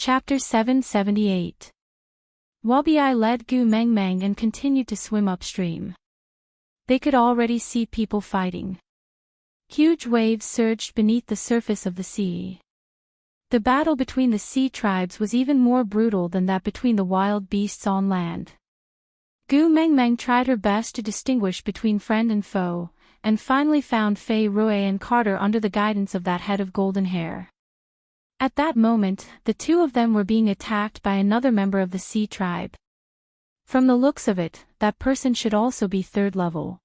Chapter 778. Wabi led Gu Mengmeng and continued to swim upstream. They could already see people fighting. Huge waves surged beneath the surface of the sea. The battle between the sea tribes was even more brutal than that between the wild beasts on land. Gu Mengmeng tried her best to distinguish between friend and foe, and finally found Fei Rui and Carter under the guidance of that head of golden hair. At that moment, the two of them were being attacked by another member of the sea tribe. From the looks of it, that person should also be third level.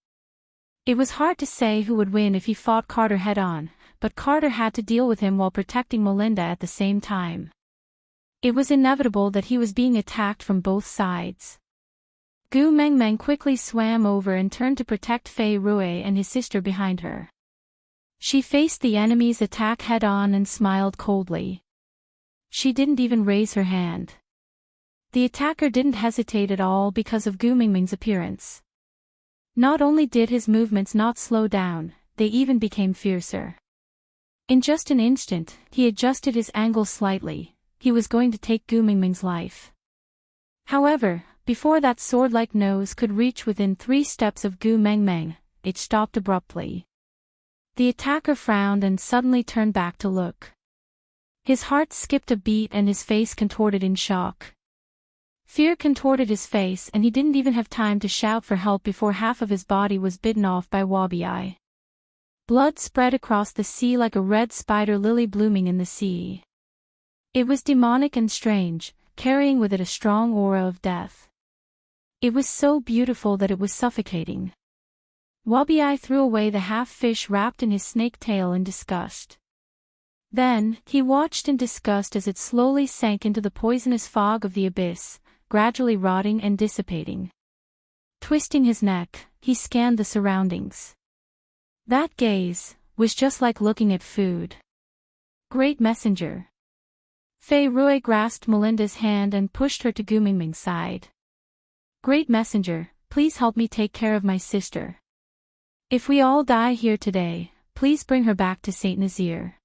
It was hard to say who would win if he fought Carter head-on, but Carter had to deal with him while protecting Melinda at the same time. It was inevitable that he was being attacked from both sides. Gu Mengmeng quickly swam over and turned to protect Fei Rui and his sister behind her. She faced the enemy's attack head-on and smiled coldly. She didn't even raise her hand. The attacker didn't hesitate at all because of Gu Mengmeng's appearance. Not only did his movements not slow down, they even became fiercer. In just an instant, he adjusted his angle slightly. He was going to take Gu Mengmeng's life. However, before that sword-like nose could reach within 3 steps of Gu Mengmeng, it stopped abruptly. The attacker frowned and suddenly turned back to look. His heart skipped a beat and his face contorted in shock. Fear contorted his face and he didn't even have time to shout for help before half of his body was bitten off by Wabi. Blood spread across the sea like a red spider lily blooming in the sea. It was demonic and strange, carrying with it a strong aura of death. It was so beautiful that it was suffocating. Wabi threw away the half-fish wrapped in his snake tail in disgust. Then, he watched in disgust as it slowly sank into the poisonous fog of the abyss, gradually rotting and dissipating. Twisting his neck, he scanned the surroundings. That gaze was just like looking at food. Great messenger. Fei Rui grasped Melinda's hand and pushed her to Gu Mengmeng's side. Great messenger, please help me take care of my sister. If we all die here today, please bring her back to Saint Nazir.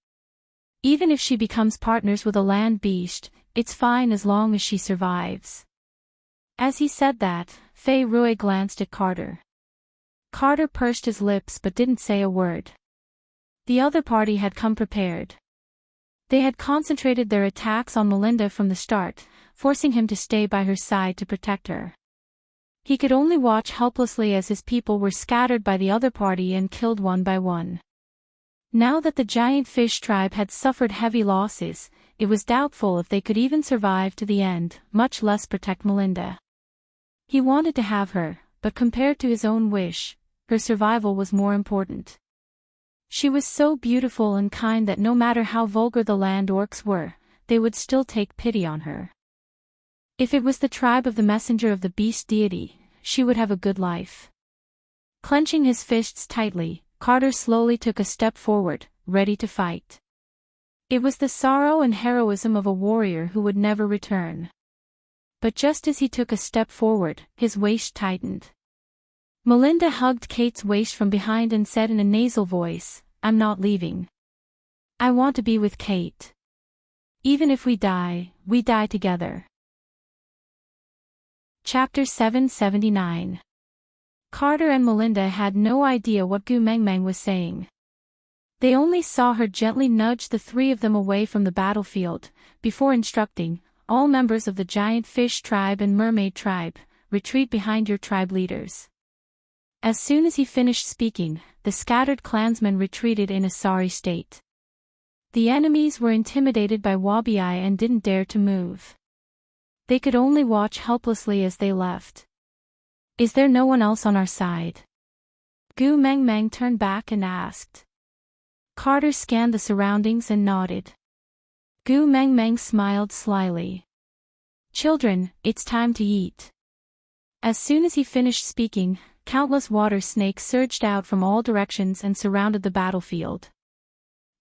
Even if she becomes partners with a land beast, it's fine as long as she survives. As he said that, Fei Rui glanced at Carter. Carter pursed his lips but didn't say a word. The other party had come prepared. They had concentrated their attacks on Melinda from the start, forcing him to stay by her side to protect her. He could only watch helplessly as his people were scattered by the other party and killed one by one. Now that the giant fish tribe had suffered heavy losses, it was doubtful if they could even survive to the end, much less protect Melinda. He wanted to have her, but compared to his own wish, her survival was more important. She was so beautiful and kind that no matter how vulgar the land orcs were, they would still take pity on her. If it was the tribe of the messenger of the beast deity, she would have a good life. Clenching his fists tightly, Carter slowly took a step forward, ready to fight. It was the sorrow and heroism of a warrior who would never return. But just as he took a step forward, his waist tightened. Melinda hugged Kate's waist from behind and said in a nasal voice, "I'm not leaving. I want to be with Kate. Even if we die together." Chapter 779. Carter and Melinda had no idea what Gu Mengmeng was saying. They only saw her gently nudge the 3 of them away from the battlefield, before instructing, "All members of the giant fish tribe and mermaid tribe, retreat behind your tribe leaders." As soon as he finished speaking, the scattered clansmen retreated in a sorry state. The enemies were intimidated by Wabi and didn't dare to move. They could only watch helplessly as they left. "Is there no one else on our side?" Gu Mengmeng turned back and asked. Carter scanned the surroundings and nodded. Gu Mengmeng smiled slyly. "Children, it's time to eat." As soon as he finished speaking, countless water snakes surged out from all directions and surrounded the battlefield.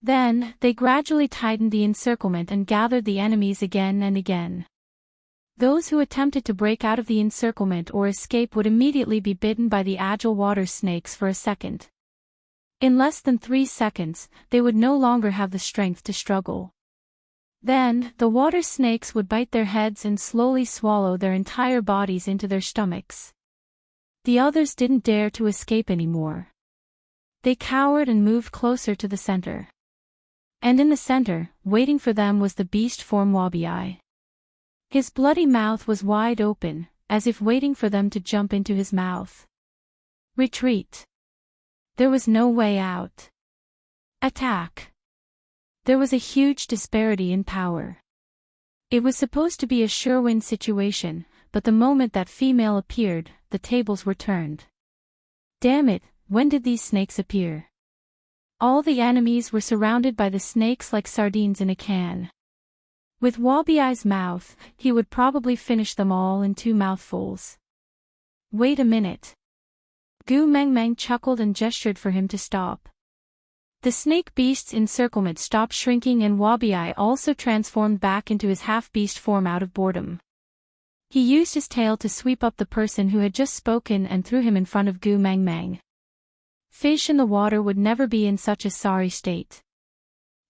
Then, they gradually tightened the encirclement and gathered the enemies again and again. Those who attempted to break out of the encirclement or escape would immediately be bitten by the agile water snakes for a second. In less than 3 seconds, they would no longer have the strength to struggle. Then, the water snakes would bite their heads and slowly swallow their entire bodies into their stomachs. The others didn't dare to escape anymore. They cowered and moved closer to the center. And in the center, waiting for them was the beast form Wabi. His bloody mouth was wide open, as if waiting for them to jump into his mouth. Retreat. There was no way out. Attack. There was a huge disparity in power. It was supposed to be a sure-win situation, but the moment that female appeared, the tables were turned. Damn it, when did these snakes appear? All the enemies were surrounded by the snakes like sardines in a can. With Wabi's mouth, he would probably finish them all in 2 mouthfuls. Wait a minute. Gu Mengmeng chuckled and gestured for him to stop. The snake beast's encirclement stopped shrinking and Wabi also transformed back into his half-beast form out of boredom. He used his tail to sweep up the person who had just spoken and threw him in front of Gu Mengmeng. Fish in the water would never be in such a sorry state.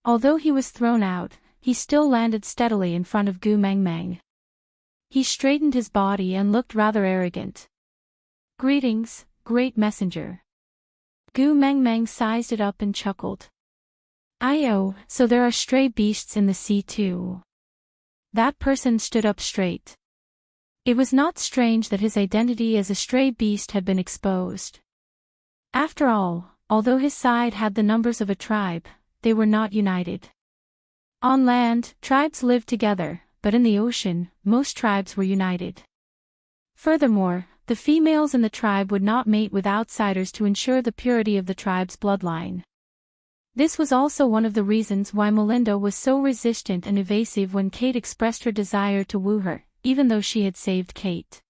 Although he was thrown out, he still landed steadily in front of Gu Mengmeng. He straightened his body and looked rather arrogant. Greetings, great messenger. Gu Mengmeng sized it up and chuckled. "Oh, so there are stray beasts in the sea too." That person stood up straight. It was not strange that his identity as a stray beast had been exposed. After all, although his side had the numbers of a tribe, they were not united. On land, tribes lived together, but in the ocean, most tribes were united. Furthermore, the females in the tribe would not mate with outsiders to ensure the purity of the tribe's bloodline. This was also one of the reasons why Melinda was so resistant and evasive when Kate expressed her desire to woo her, even though she had saved Kate.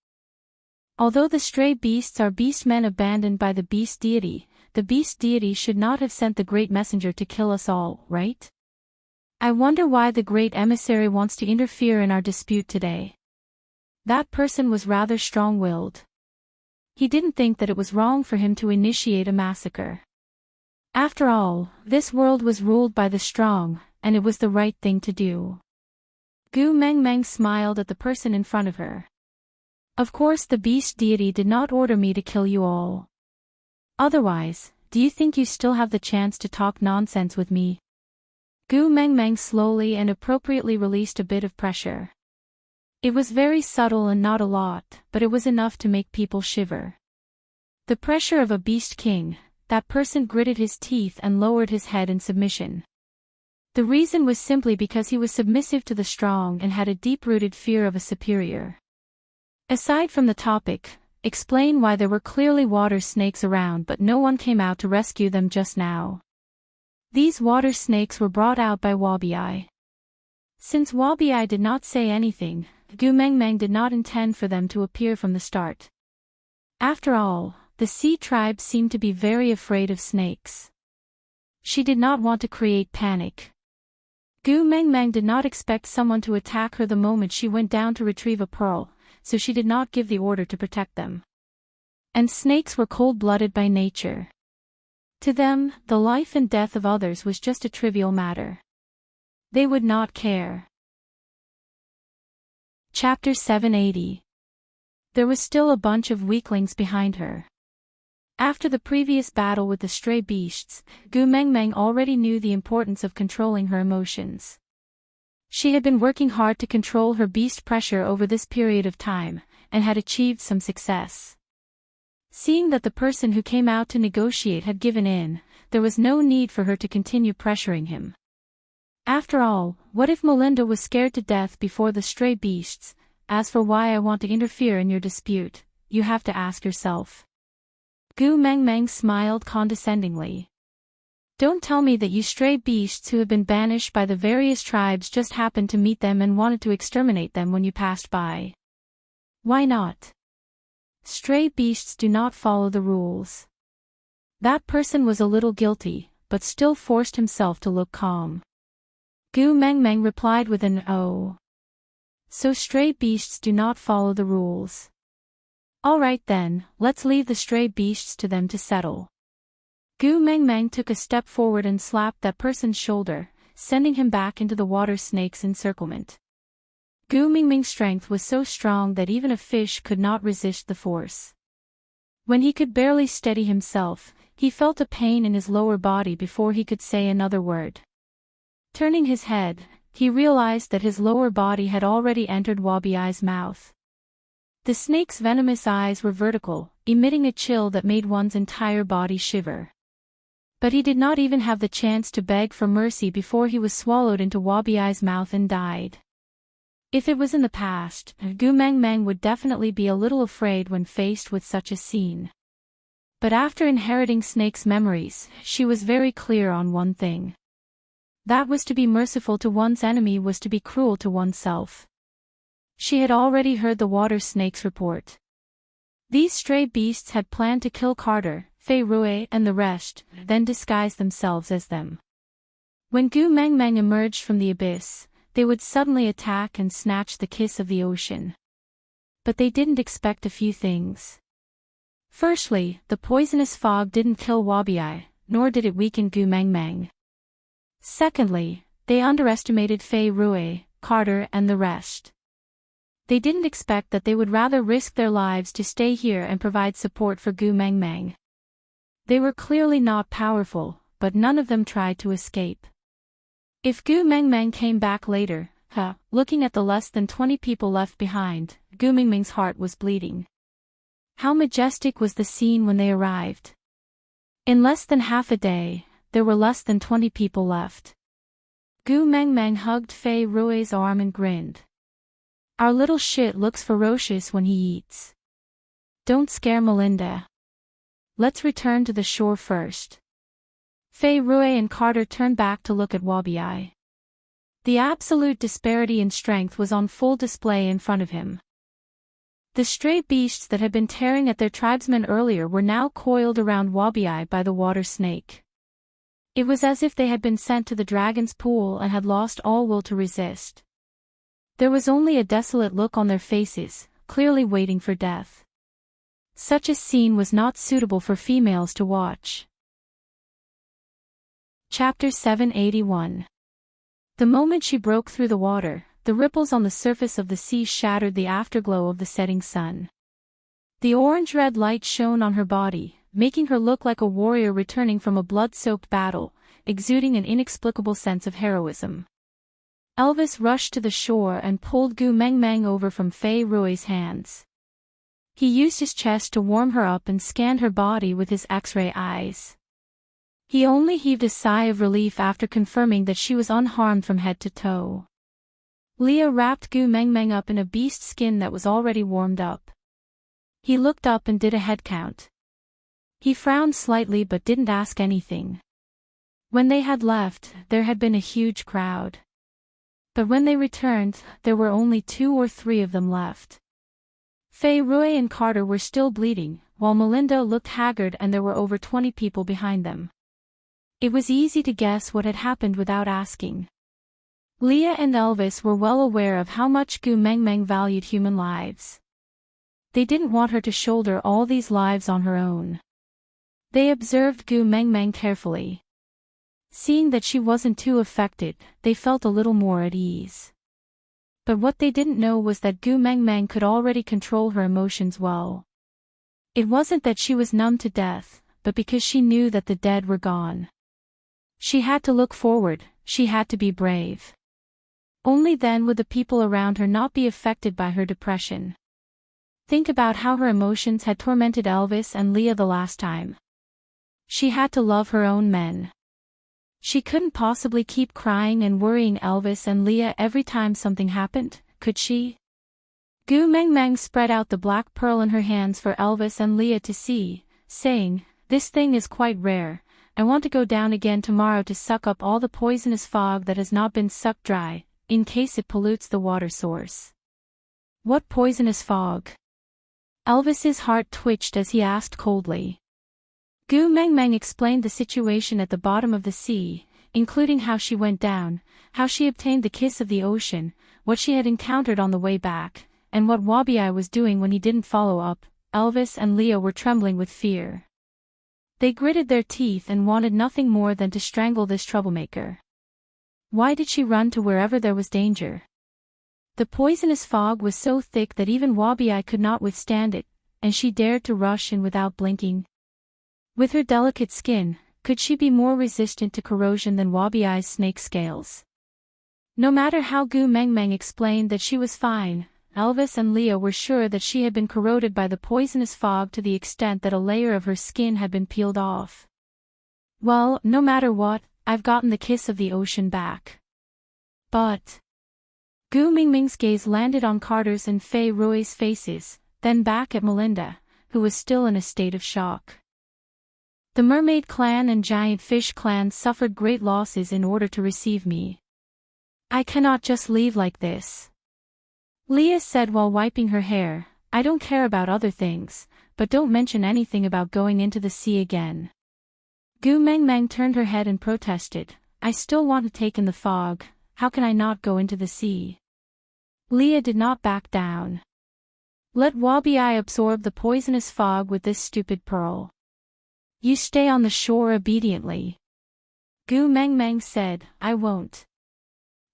Although the stray beasts are beastmen abandoned by the beast deity, the beast deity should not have sent the great messenger to kill us all, right? I wonder why the great emissary wants to interfere in our dispute today. That person was rather strong-willed. He didn't think that it was wrong for him to initiate a massacre. After all, this world was ruled by the strong, and it was the right thing to do. Gu Mengmeng smiled at the person in front of her. Of course the beast deity did not order me to kill you all. Otherwise, do you think you still have the chance to talk nonsense with me? Gu Mengmeng slowly and appropriately released a bit of pressure. It was very subtle and not a lot, but it was enough to make people shiver. The pressure of a beast king, that person gritted his teeth and lowered his head in submission. The reason was simply because he was submissive to the strong and had a deep-rooted fear of a superior. Aside from the topic, explain why there were clearly water snakes around but no one came out to rescue them just now. These water snakes were brought out by Wabi. Since Wabi did not say anything, Gu Mengmeng did not intend for them to appear from the start. After all, the sea tribe seemed to be very afraid of snakes. She did not want to create panic. Gu Mengmeng did not expect someone to attack her the moment she went down to retrieve a pearl, so she did not give the order to protect them. And snakes were cold-blooded by nature. To them, the life and death of others was just a trivial matter. They would not care. Chapter 780. There was still a bunch of weaklings behind her. After the previous battle with the stray beasts, Gu Mengmeng already knew the importance of controlling her emotions. She had been working hard to control her beast pressure over this period of time, and had achieved some success. Seeing that the person who came out to negotiate had given in, there was no need for her to continue pressuring him. After all, what if Melinda was scared to death before the stray beasts? As for why I want to interfere in your dispute, you have to ask yourself. Gu Mengmeng smiled condescendingly. Don't tell me that you stray beasts who have been banished by the various tribes just happened to meet them and wanted to exterminate them when you passed by. Why not? Stray beasts do not follow the rules. That person was a little guilty, but still forced himself to look calm. Gu Mengmeng replied with an "oh." So stray beasts do not follow the rules. All right then, let's leave the stray beasts to them to settle. Gu Mengmeng took a step forward and slapped that person's shoulder, sending him back into the water snake's encirclement. Gu Mingming's strength was so strong that even a fish could not resist the force. When he could barely steady himself, he felt a pain in his lower body before he could say another word. Turning his head, he realized that his lower body had already entered Wabiai's mouth. The snake's venomous eyes were vertical, emitting a chill that made one's entire body shiver. But he did not even have the chance to beg for mercy before he was swallowed into Wabiai's mouth and died. If it was in the past, Gu Mengmeng would definitely be a little afraid when faced with such a scene. But after inheriting Snake's memories, she was very clear on one thing. That was to be merciful to one's enemy was to be cruel to oneself. She had already heard the water snake's report. These stray beasts had planned to kill Carter, Fei Rui and the rest, then disguise themselves as them. When Gu Mengmeng emerged from the abyss, they would suddenly attack and snatch the kiss of the ocean. But they didn't expect a few things. Firstly, the poisonous fog didn't kill Wabiai, nor did it weaken Gu Mengmeng. Secondly, they underestimated Fei Rui, Carter and the rest. They didn't expect that they would rather risk their lives to stay here and provide support for Gu Mengmeng. They were clearly not powerful, but none of them tried to escape. If Gu Mengmeng came back later, looking at the less than 20 people left behind, Gu Mingming's heart was bleeding. How majestic was the scene when they arrived. In less than half a day, there were less than 20 people left. Gu Mengmeng hugged Fei Rui's arm and grinned. Our little shit looks ferocious when he eats. Don't scare Melinda. Let's return to the shore first. Fei Rui and Carter turned back to look at Wabiai. The absolute disparity in strength was on full display in front of him. The stray beasts that had been tearing at their tribesmen earlier were now coiled around Wabiai by the water snake. It was as if they had been sent to the dragon's pool and had lost all will to resist. There was only a desolate look on their faces, clearly waiting for death. Such a scene was not suitable for females to watch. Chapter 781. The moment she broke through the water, the ripples on the surface of the sea shattered the afterglow of the setting sun. The orange-red light shone on her body, making her look like a warrior returning from a blood-soaked battle, exuding an inexplicable sense of heroism. Elvis rushed to the shore and pulled Gu Mengmeng over from Fei Rui's hands. He used his chest to warm her up and scanned her body with his X-ray eyes. He only heaved a sigh of relief after confirming that she was unharmed from head to toe. Leah wrapped Gu Mengmeng up in a beast skin that was already warmed up. He looked up and did a head count. He frowned slightly but didn't ask anything. When they had left, there had been a huge crowd. But when they returned, there were only 2 or 3 of them left. Fei Rui and Carter were still bleeding, while Melinda looked haggard and there were over 20 people behind them. It was easy to guess what had happened without asking. Leah and Elvis were well aware of how much Gu Mengmeng valued human lives. They didn't want her to shoulder all these lives on her own. They observed Gu Mengmeng carefully. Seeing that she wasn't too affected, they felt a little more at ease. But what they didn't know was that Gu Mengmeng could already control her emotions well. It wasn't that she was numb to death, but because she knew that the dead were gone. She had to look forward, she had to be brave. Only then would the people around her not be affected by her depression. Think about how her emotions had tormented Elvis and Leah the last time. She had to love her own men. She couldn't possibly keep crying and worrying Elvis and Leah every time something happened, could she? Gu Mengmeng spread out the black pearl in her hands for Elvis and Leah to see, saying, "This thing is quite rare. I want to go down again tomorrow to suck up all the poisonous fog that has not been sucked dry, in case it pollutes the water source." What poisonous fog? Elvis's heart twitched as he asked coldly. Gu Mengmeng explained the situation at the bottom of the sea, including how she went down, how she obtained the kiss of the ocean, what she had encountered on the way back, and what Wabiai was doing when he didn't follow up. Elvis and Leah were trembling with fear. They gritted their teeth and wanted nothing more than to strangle this troublemaker. Why did she run to wherever there was danger? The poisonous fog was so thick that even Wabi-Eye could not withstand it, and she dared to rush in without blinking. With her delicate skin, could she be more resistant to corrosion than Wabi-Eye's snake scales? No matter how Gu Mengmeng explained that she was fine, Elvis and Leah were sure that she had been corroded by the poisonous fog to the extent that a layer of her skin had been peeled off. Well, no matter what, I've gotten the kiss of the ocean back. But Gu Mingming's gaze landed on Carter's and Fei Rui's faces, then back at Melinda, who was still in a state of shock. The Mermaid Clan and Giant Fish Clan suffered great losses in order to receive me. I cannot just leave like this. Leah said while wiping her hair, I don't care about other things, but don't mention anything about going into the sea again. Gu Mengmeng turned her head and protested, I still want to take in the fog, how can I not go into the sea? Leah did not back down. Let Wabi-Eye absorb the poisonous fog with this stupid pearl. You stay on the shore obediently. Gu Mengmeng said, I won't.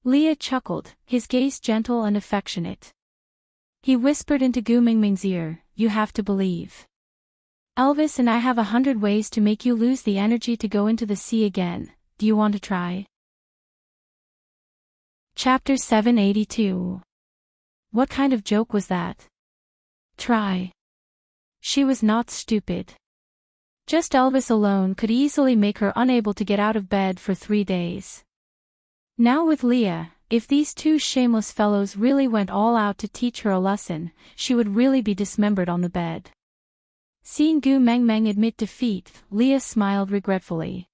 Leah chuckled, his gaze gentle and affectionate. He whispered into Gu Mingming's ear, you have to believe. Elvis and I have 100 ways to make you lose the energy to go into the sea again, do you want to try? Chapter 782. What kind of joke was that? Try. She was not stupid. Just Elvis alone could easily make her unable to get out of bed for 3 days. Now with Leah, if these two shameless fellows really went all out to teach her a lesson, she would really be dismembered on the bed. Seeing Gu Mengmeng admit defeat, Leah smiled regretfully.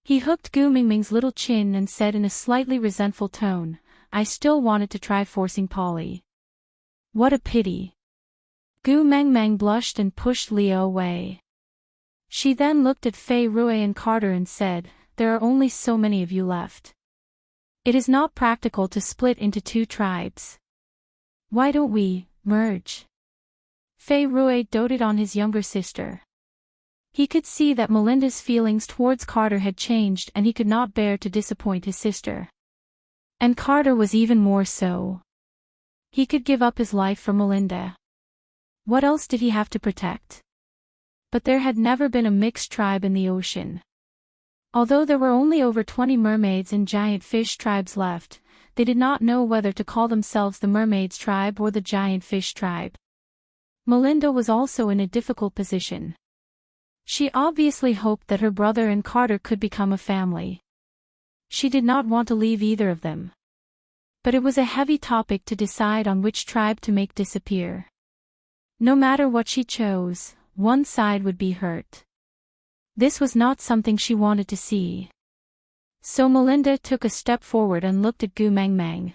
He hooked Gu Mingming's little chin and said in a slightly resentful tone, I still wanted to try forcing Polly. What a pity. Gu Mengmeng blushed and pushed Leah away. She then looked at Fei Rui and Carter and said, there are only so many of you left. It is not practical to split into 2 tribes. Why don't we merge? Fei Rui doted on his younger sister. He could see that Melinda's feelings towards Carter had changed and he could not bear to disappoint his sister. And Carter was even more so. He could give up his life for Melinda. What else did he have to protect? But there had never been a mixed tribe in the ocean. Although there were only over 20 mermaids and giant fish tribes left, they did not know whether to call themselves the mermaids tribe or the giant fish tribe. Melinda was also in a difficult position. She obviously hoped that her brother and Carter could become a family. She did not want to leave either of them. But it was a heavy topic to decide on which tribe to make disappear. No matter what she chose, one side would be hurt. This was not something she wanted to see. So Melinda took a step forward and looked at Gu Mengmeng.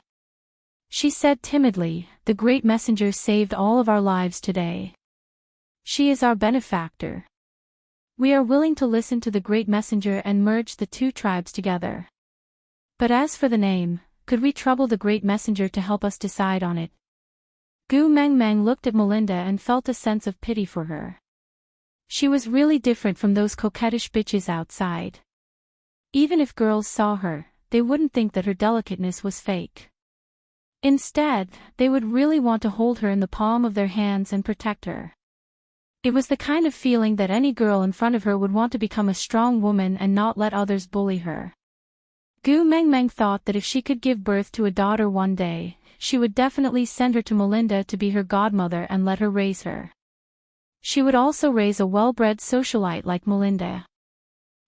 She said timidly, the great messenger saved all of our lives today. She is our benefactor. We are willing to listen to the great messenger and merge the 2 tribes together. But as for the name, could we trouble the great messenger to help us decide on it? Gu Mengmeng looked at Melinda and felt a sense of pity for her. She was really different from those coquettish bitches outside. Even if girls saw her, they wouldn't think that her delicateness was fake. Instead, they would really want to hold her in the palm of their hands and protect her. It was the kind of feeling that any girl in front of her would want to become a strong woman and not let others bully her. Gu Mengmeng thought that if she could give birth to a daughter one day, she would definitely send her to Melinda to be her godmother and let her raise her. She would also raise a well-bred socialite like Melinda.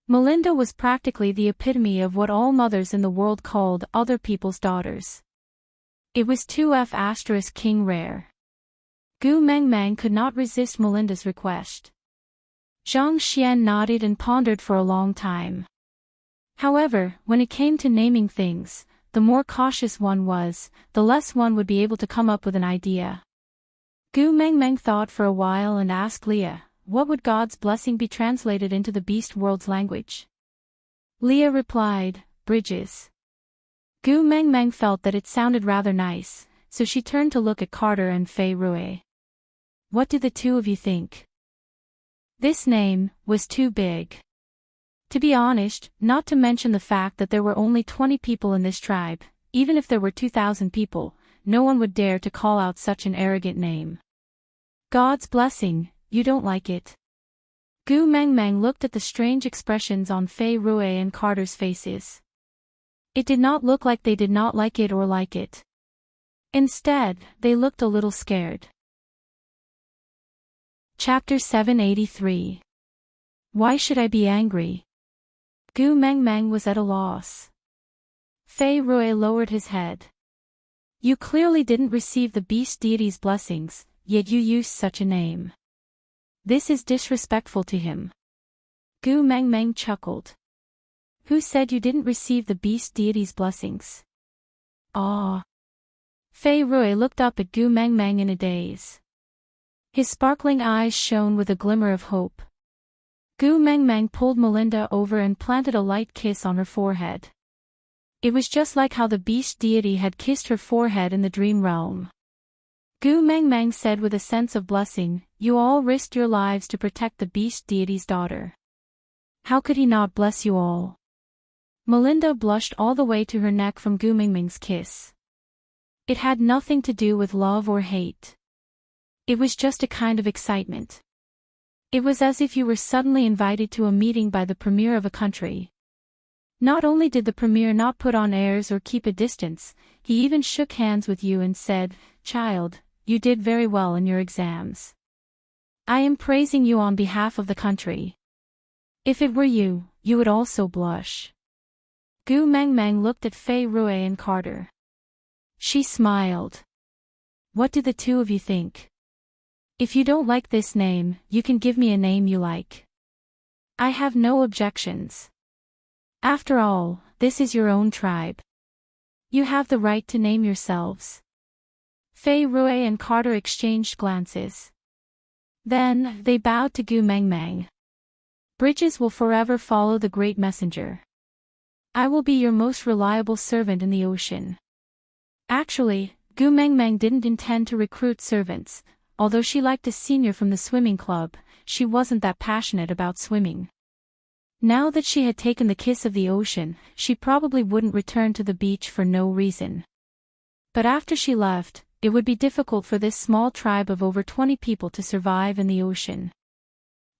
Melinda was practically the epitome of what all mothers in the world called other people's daughters. It was 2F** king rare. Gu Mengmeng could not resist Melinda's request. Zhang Xian nodded and pondered for a long time. However, when it came to naming things, the more cautious one was, the less one would be able to come up with an idea. Gu Mengmeng thought for a while and asked Leah, what would God's blessing be translated into the beast world's language? Leah replied, bridges. Gu Mengmeng felt that it sounded rather nice, so she turned to look at Carter and Fei Rui. What do the 2 of you think? This name was too big. To be honest, not to mention the fact that there were only 20 people in this tribe, even if there were 2,000 people, no one would dare to call out such an arrogant name. God's blessing, you don't like it? Gu Mengmeng looked at the strange expressions on Fei Rui and Carter's faces. It did not look like they did not like it or like it. Instead, they looked a little scared. Chapter 783. Why should I be angry? Gu Mengmeng was at a loss. Fei Rui lowered his head. You clearly didn't receive the beast deity's blessings, yet you used such a name. This is disrespectful to him. Gu Mengmeng chuckled. Who said you didn't receive the beast deity's blessings? Ah. Fei Rui looked up at Gu Mengmeng in a daze. His sparkling eyes shone with a glimmer of hope. Gu Mengmeng pulled Melinda over and planted a light kiss on her forehead. It was just like how the beast deity had kissed her forehead in the dream realm. Gu Mengmeng said with a sense of blessing, you all risked your lives to protect the beast deity's daughter. How could he not bless you all? Melinda blushed all the way to her neck from Gu Mengmeng's kiss. It had nothing to do with love or hate. It was just a kind of excitement. It was as if you were suddenly invited to a meeting by the premier of a country. Not only did the premier not put on airs or keep a distance, he even shook hands with you and said, "Child, you did very well in your exams. I am praising you on behalf of the country. If it were you, you would also blush." Gu Mengmeng looked at Fei Rui and Carter. She smiled. What do the two of you think? If you don't like this name, you can give me a name you like. I have no objections. After all, this is your own tribe. You have the right to name yourselves. Fei Rui and Carter exchanged glances. Then, they bowed to Gu Mengmeng. Bridges will forever follow the great messenger. I will be your most reliable servant in the ocean. Actually, Gu Mengmeng didn't intend to recruit servants. Although she liked a senior from the swimming club, she wasn't that passionate about swimming. Now that she had taken the kiss of the ocean, she probably wouldn't return to the beach for no reason. But after she left, it would be difficult for this small tribe of over 20 people to survive in the ocean.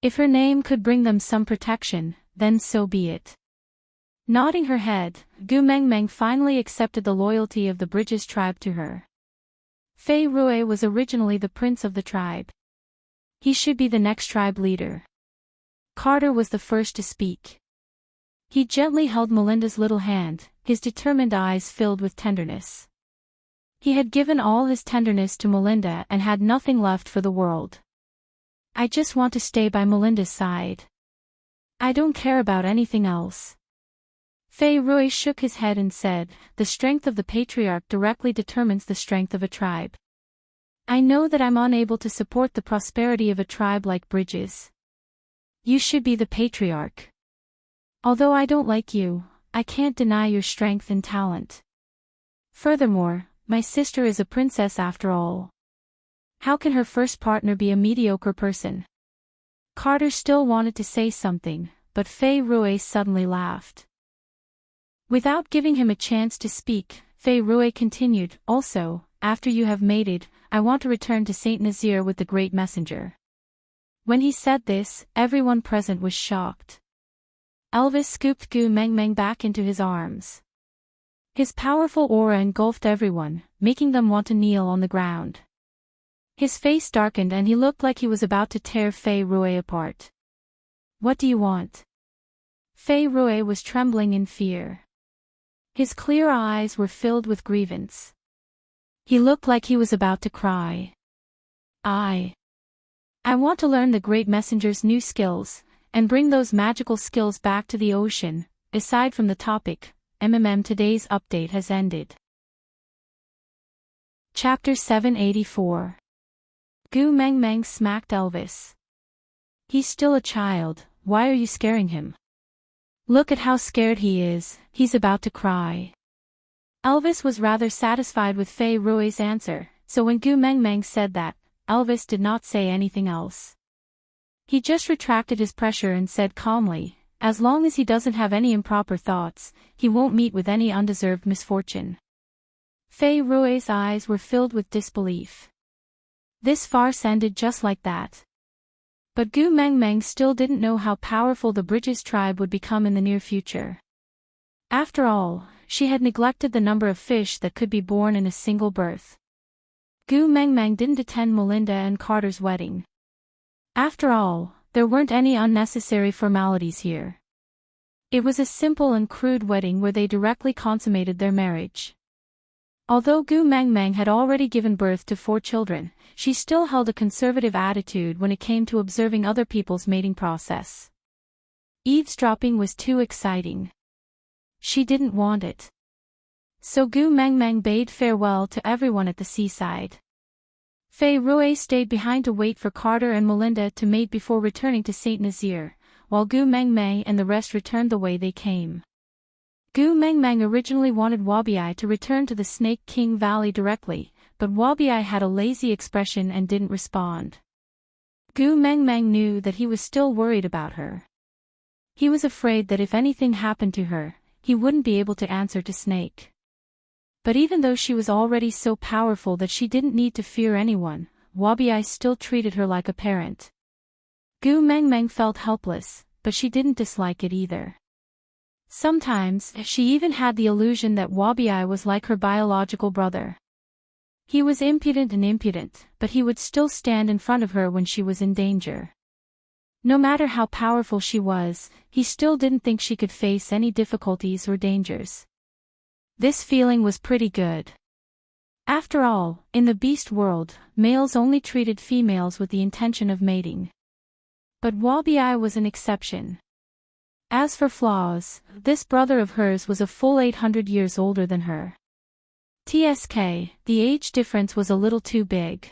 If her name could bring them some protection, then so be it. Nodding her head, Gu Mengmeng finally accepted the loyalty of the Bridges tribe to her. Fei Rui was originally the prince of the tribe. He should be the next tribe leader. Carter was the first to speak. He gently held Melinda's little hand, his determined eyes filled with tenderness. He had given all his tenderness to Melinda and had nothing left for the world. I just want to stay by Melinda's side. I don't care about anything else. Fei Rui shook his head and said, the strength of the patriarch directly determines the strength of a tribe. I know that I'm unable to support the prosperity of a tribe like Bridges. You should be the patriarch. Although I don't like you, I can't deny your strength and talent. Furthermore, my sister is a princess after all. How can her first partner be a mediocre person? Carter still wanted to say something, but Fei Rui suddenly laughed. Without giving him a chance to speak, Fei Rui continued, also, after you have mated, I want to return to Saint Nazaire with the great messenger. When he said this, everyone present was shocked. Elvis scooped Gu Mengmeng back into his arms. His powerful aura engulfed everyone, making them want to kneel on the ground. His face darkened and he looked like he was about to tear Fei Rui apart. What do you want? Fei Rui was trembling in fear. His clear eyes were filled with grievance. He looked like he was about to cry. I want to learn the great messenger's new skills, and bring those magical skills back to the ocean. Aside from the topic, today's update has ended. Chapter 784. Gu Mengmeng smacked Elvis. He's still a child, why are you scaring him? Look at how scared he is, he's about to cry. Elvis was rather satisfied with Fei Rui's answer, so when Gu Mengmeng said that, Elvis did not say anything else. He just retracted his pressure and said calmly, As long as he doesn't have any improper thoughts, he won't meet with any undeserved misfortune. Fei Rui's eyes were filled with disbelief. This farce ended just like that. But Gu Mengmeng still didn't know how powerful the Bridges tribe would become in the near future. After all, she had neglected the number of fish that could be born in a single birth. Gu Mengmeng didn't attend Melinda and Carter's wedding. After all, there weren't any unnecessary formalities here. It was a simple and crude wedding where they directly consummated their marriage. Although Gu Mengmeng had already given birth to 4 children, she still held a conservative attitude when it came to observing other people's mating process. Eavesdropping was too exciting. She didn't want it. So Gu Mengmeng bade farewell to everyone at the seaside. Fei Rui stayed behind to wait for Carter and Melinda to mate before returning to Saint Nazaire, while Gu Mengmeng and the rest returned the way they came. Gu Mengmeng originally wanted Wabiai to return to the Snake King Valley directly, but Wabiai had a lazy expression and didn't respond. Gu Mengmeng knew that he was still worried about her. He was afraid that if anything happened to her, he wouldn't be able to answer to Snake. But even though she was already so powerful that she didn't need to fear anyone, Wabiai still treated her like a parent. Gu Mengmeng felt helpless, but she didn't dislike it either. Sometimes, she even had the illusion that Wabiai was like her biological brother. He was impudent, but he would still stand in front of her when she was in danger. No matter how powerful she was, he still didn't think she could face any difficulties or dangers. This feeling was pretty good. After all, in the beast world, males only treated females with the intention of mating. But Wabiai was an exception. As for flaws, this brother of hers was a full 800 years older than her. TSK, the age difference was a little too big.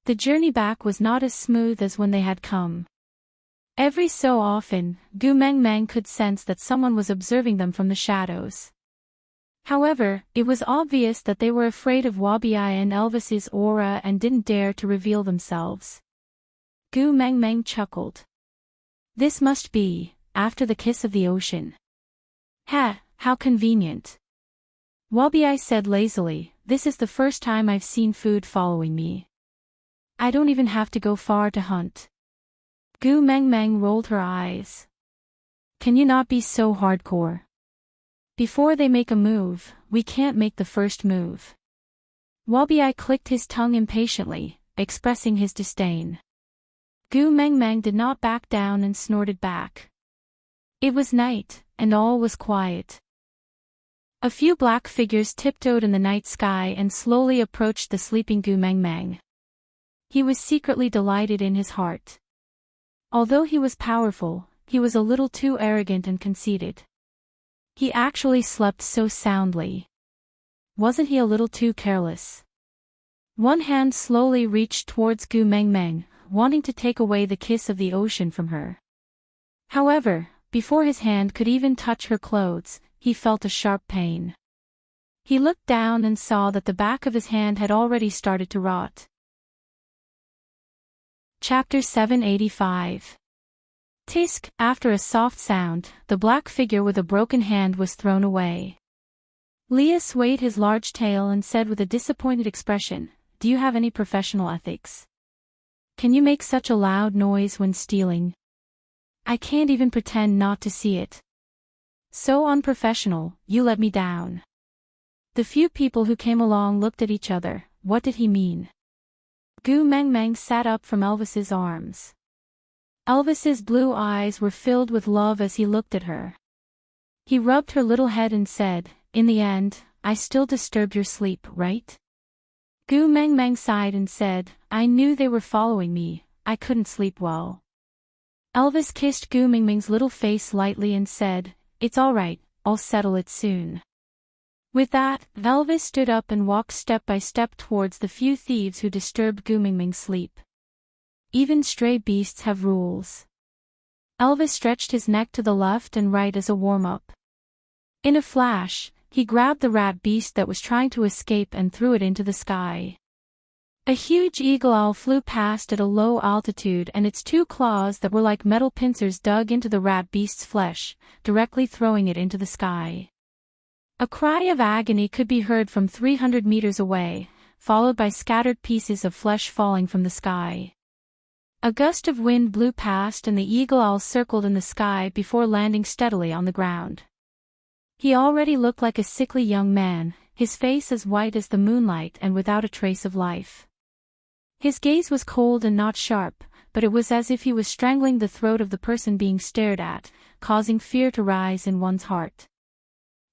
The journey back was not as smooth as when they had come. Every so often, Gu Mengmeng could sense that someone was observing them from the shadows. However, it was obvious that they were afraid of Wabiai and Elvis's aura and didn't dare to reveal themselves. Gu Mengmeng chuckled. This must be, after the kiss of the ocean. Ha, how convenient. Wabiai said lazily, this is the first time I've seen food following me. I don't even have to go far to hunt. Gu Mengmeng rolled her eyes. Can you not be so hardcore? Before they make a move, we can't make the first move. Wabiai clicked his tongue impatiently, expressing his disdain. Gu Mengmeng did not back down and snorted back. It was night, and all was quiet. A few black figures tiptoed in the night sky and slowly approached the sleeping Gu Mengmeng. He was secretly delighted in his heart. Although he was powerful, he was a little too arrogant and conceited. He actually slept so soundly. Wasn't he a little too careless? One hand slowly reached towards Gu Mengmeng, wanting to take away the kiss of the ocean from her. However, before his hand could even touch her clothes, he felt a sharp pain. He looked down and saw that the back of his hand had already started to rot. Chapter 785. Tisk, after a soft sound, the black figure with a broken hand was thrown away. Leah swayed his large tail and said with a disappointed expression, "Do you have any professional ethics? Can you make such a loud noise when stealing? I can't even pretend not to see it. So unprofessional, you let me down." The few people who came along looked at each other. What did he mean? Gu Mengmeng sat up from Elvis's arms. Elvis's blue eyes were filled with love as he looked at her. He rubbed her little head and said, "In the end, I still disturbed your sleep, right?" Gu Mengmeng sighed and said, "I knew they were following me, I couldn't sleep well." Elvis kissed Gu Mengmeng's little face lightly and said, "It's all right, I'll settle it soon." With that, Elvis stood up and walked step by step towards the few thieves who disturbed Gu Mengmeng's sleep. Even stray beasts have rules. Elvis stretched his neck to the left and right as a warm-up. In a flash, he grabbed the rat beast that was trying to escape and threw it into the sky. A huge eagle owl flew past at a low altitude, and its two claws that were like metal pincers dug into the rat beast's flesh, directly throwing it into the sky. A cry of agony could be heard from 300 meters away, followed by scattered pieces of flesh falling from the sky. A gust of wind blew past and the eagle owl circled in the sky before landing steadily on the ground. He already looked like a sickly young man, his face as white as the moonlight and without a trace of life. His gaze was cold and not sharp, but it was as if he was strangling the throat of the person being stared at, causing fear to rise in one's heart.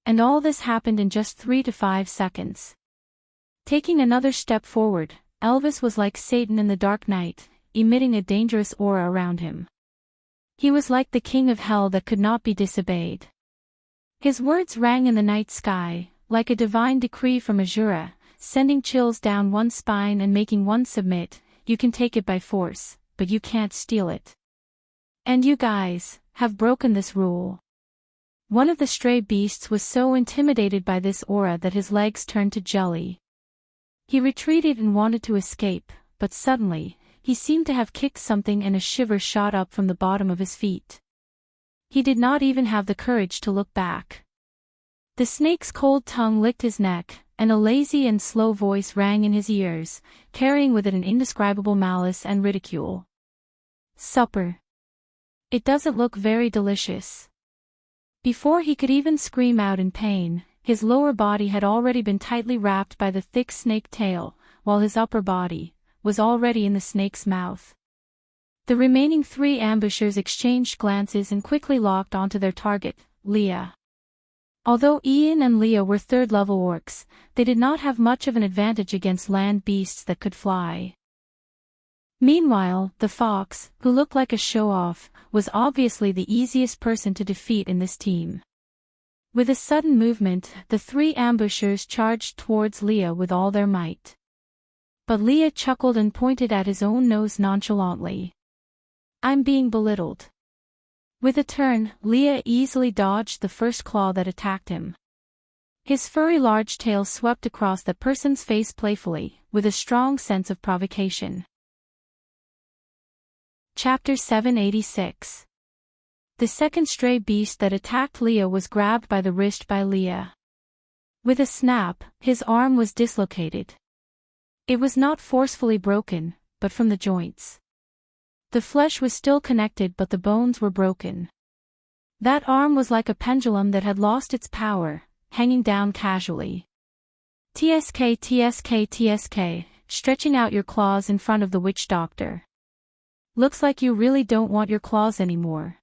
And all this happened in just 3 to 5 seconds. Taking another step forward, Elvis was like Satan in the dark night, emitting a dangerous aura around him. He was like the king of hell that could not be disobeyed. His words rang in the night sky, like a divine decree from Azura, sending chills down one's spine and making one submit. You can take it by force, but you can't steal it. And you guys have broken this rule. One of the stray beasts was so intimidated by this aura that his legs turned to jelly. He retreated and wanted to escape, but suddenly, he seemed to have kicked something and a shiver shot up from the bottom of his feet. He did not even have the courage to look back. The snake's cold tongue licked his neck, and a lazy and slow voice rang in his ears, carrying with it an indescribable malice and ridicule. Supper. It doesn't look very delicious. Before he could even scream out in pain, his lower body had already been tightly wrapped by the thick snake tail, while his upper body was already in the snake's mouth. The remaining 3 ambushers exchanged glances and quickly locked onto their target, Leah. Although Ian and Leah were 3rd-level orcs, they did not have much of an advantage against land beasts that could fly. Meanwhile, the fox, who looked like a show-off, was obviously the easiest person to defeat in this team. With a sudden movement, the 3 ambushers charged towards Leah with all their might. But Leah chuckled and pointed at his own nose nonchalantly. I'm being belittled. With a turn, Leah easily dodged the first claw that attacked him. His furry large tail swept across the person's face playfully, with a strong sense of provocation. Chapter 786. The second stray beast that attacked Leah was grabbed by the wrist by Leah. With a snap, his arm was dislocated. It was not forcefully broken, but from the joints. The flesh was still connected but the bones were broken. That arm was like a pendulum that had lost its power, hanging down casually. TSK TSK TSK, stretching out your claws in front of the witch doctor. Looks like you really don't want your claws anymore.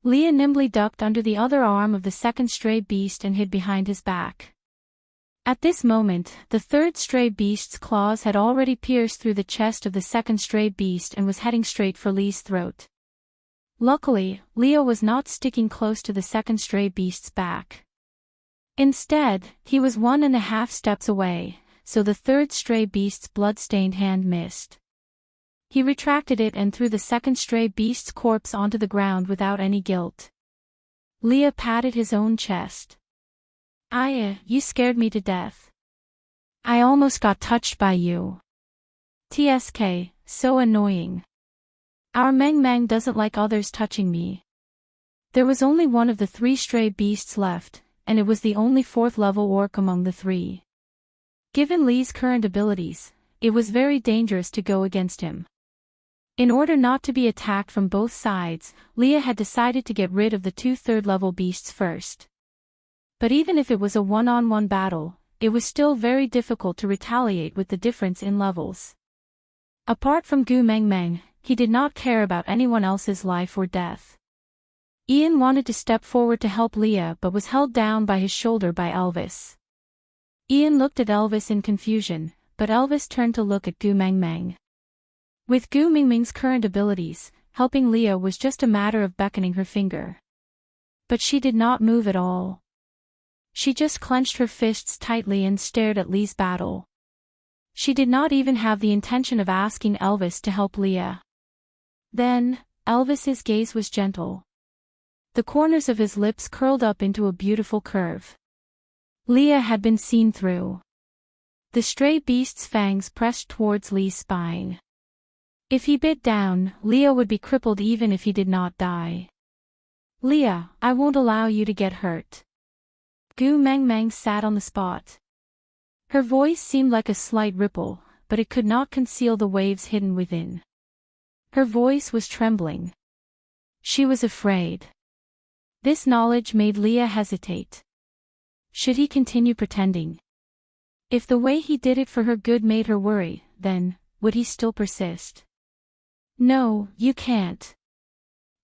Leah nimbly ducked under the other arm of the second stray beast and hid behind his back. At this moment, the 3rd stray beast's claws had already pierced through the chest of the second stray beast and was heading straight for Lee's throat. Luckily, Leah was not sticking close to the second stray beast's back. Instead, he was 1.5 steps away, so the 3rd stray beast's blood-stained hand missed. He retracted it and threw the second stray beast's corpse onto the ground without any guilt. Leah patted his own chest. You scared me to death. I almost got touched by you. TSK, so annoying. Our Meng Meng doesn't like others touching me. There was only one of the 3 stray beasts left, and it was the only 4th-level orc among the 3. Given Lee's current abilities, it was very dangerous to go against him. In order not to be attacked from both sides, Leah had decided to get rid of the 2 3rd-level beasts first. But even if it was a one-on-one battle, it was still very difficult to retaliate with the difference in levels. Apart from Gu Meng Meng, he did not care about anyone else's life or death. Ian wanted to step forward to help Leah but was held down by his shoulder by Elvis. Ian looked at Elvis in confusion, but Elvis turned to look at Gu Meng Meng. With Gu Meng Meng's current abilities, helping Leah was just a matter of beckoning her finger. But she did not move at all. She just clenched her fists tightly and stared at Lee's battle. She did not even have the intention of asking Elvis to help Leah. Then, Elvis's gaze was gentle. The corners of his lips curled up into a beautiful curve. Leah had been seen through. The stray beast's fangs pressed towards Li's spine. If he bit down, Leah would be crippled even if he did not die. Leah, I won't allow you to get hurt. Gu Mengmeng sat on the spot. Her voice seemed like a slight ripple, but it could not conceal the waves hidden within. Her voice was trembling. She was afraid. This knowledge made Leah hesitate. Should he continue pretending? If the way he did it for her good made her worry, then, would he still persist? No, you can't.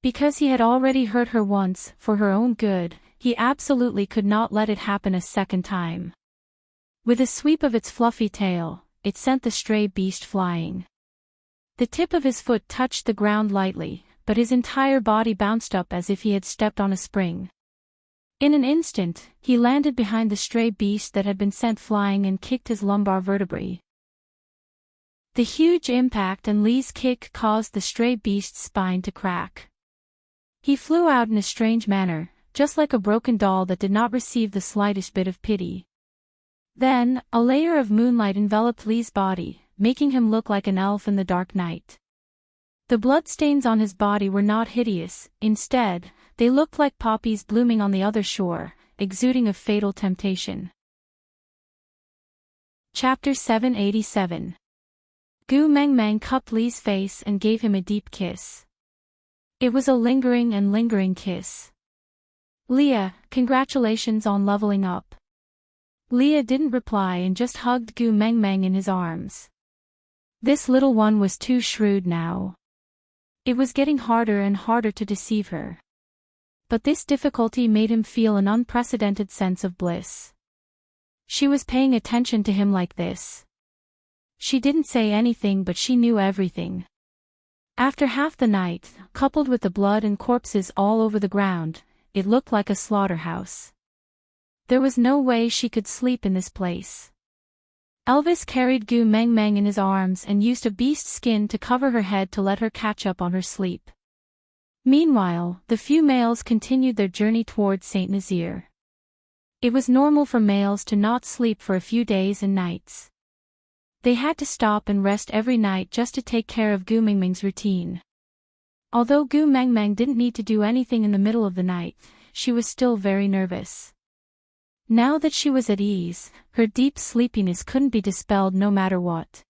Because he had already hurt her once, for her own good, he absolutely could not let it happen a second time. With a sweep of its fluffy tail, it sent the stray beast flying. The tip of his foot touched the ground lightly, but his entire body bounced up as if he had stepped on a spring. In an instant, he landed behind the stray beast that had been sent flying and kicked his lumbar vertebrae. The huge impact and Li's kick caused the stray beast's spine to crack. He flew out in a strange manner, just like a broken doll that did not receive the slightest bit of pity. Then, a layer of moonlight enveloped Li's body, making him look like an elf in the dark night. The bloodstains on his body were not hideous, instead, they looked like poppies blooming on the other shore, exuding a fatal temptation. Chapter 787. Gu Mengmeng cupped Li's face and gave him a deep kiss. It was a lingering kiss. Leah, congratulations on leveling up. Leah didn't reply and just hugged Gu Mengmeng in his arms. This little one was too shrewd now. It was getting harder and harder to deceive her. But this difficulty made him feel an unprecedented sense of bliss. She was paying attention to him like this. She didn't say anything but she knew everything. After half the night, coupled with the blood and corpses all over the ground, it looked like a slaughterhouse. There was no way she could sleep in this place. Elvis carried Gu Mengmeng in his arms and used a beast skin to cover her head to let her catch up on her sleep. Meanwhile, the few males continued their journey towards Saint Nazaire. It was normal for males to not sleep for a few days and nights. They had to stop and rest every night just to take care of Gu Mengmeng's routine. Although Gu Mengmeng didn't need to do anything in the middle of the night, she was still very nervous. Now that she was at ease, her deep sleepiness couldn't be dispelled no matter what.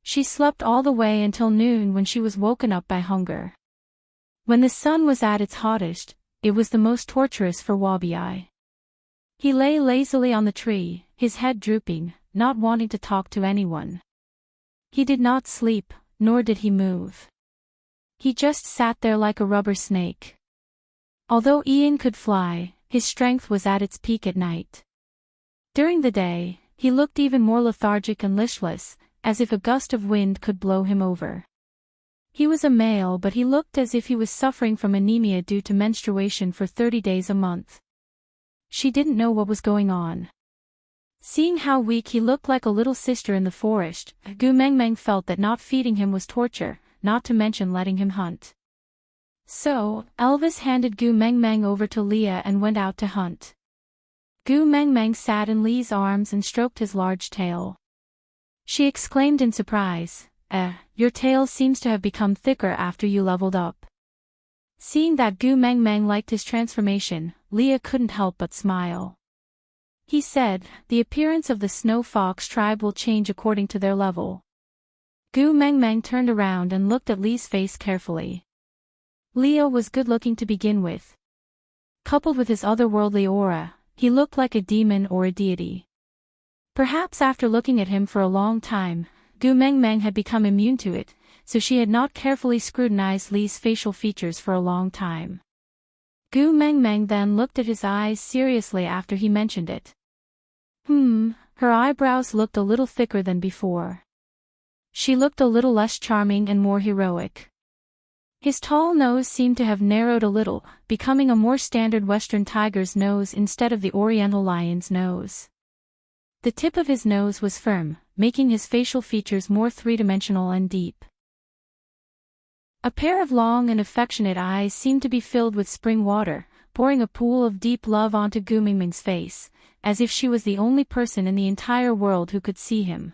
She slept all the way until noon when she was woken up by hunger. When the sun was at its hottest, it was the most torturous for Wabi. He lay lazily on the tree, his head drooping, not wanting to talk to anyone. He did not sleep, nor did he move. He just sat there like a rubber snake. Although Ian could fly, his strength was at its peak at night. During the day, he looked even more lethargic and listless, as if a gust of wind could blow him over. He was a male, but he looked as if he was suffering from anemia due to menstruation for 30 days a month. She didn't know what was going on. Seeing how weak he looked like a little sister in the forest, Gu Mengmeng felt that not feeding him was torture, not to mention letting him hunt. So, Elvis handed Gu Mengmeng over to Leah and went out to hunt. Gu Mengmeng sat in Li's arms and stroked his large tail. She exclaimed in surprise, your tail seems to have become thicker after you leveled up. Seeing that Gu Mengmeng liked his transformation, Leah couldn't help but smile. He said, the appearance of the snow fox tribe will change according to their level. Gu Mengmeng turned around and looked at Li's face carefully. Leo was good-looking to begin with. Coupled with his otherworldly aura, he looked like a demon or a deity. Perhaps after looking at him for a long time, Gu Mengmeng had become immune to it, so she had not carefully scrutinized Li's facial features for a long time. Gu Mengmeng then looked at his eyes seriously after he mentioned it. Her eyebrows looked a little thicker than before. She looked a little less charming and more heroic. His tall nose seemed to have narrowed a little, becoming a more standard Western tiger's nose instead of the Oriental lion's nose. The tip of his nose was firm, making his facial features more three-dimensional and deep. A pair of long and affectionate eyes seemed to be filled with spring water, pouring a pool of deep love onto Gu Mengmeng's face, as if she was the only person in the entire world who could see him.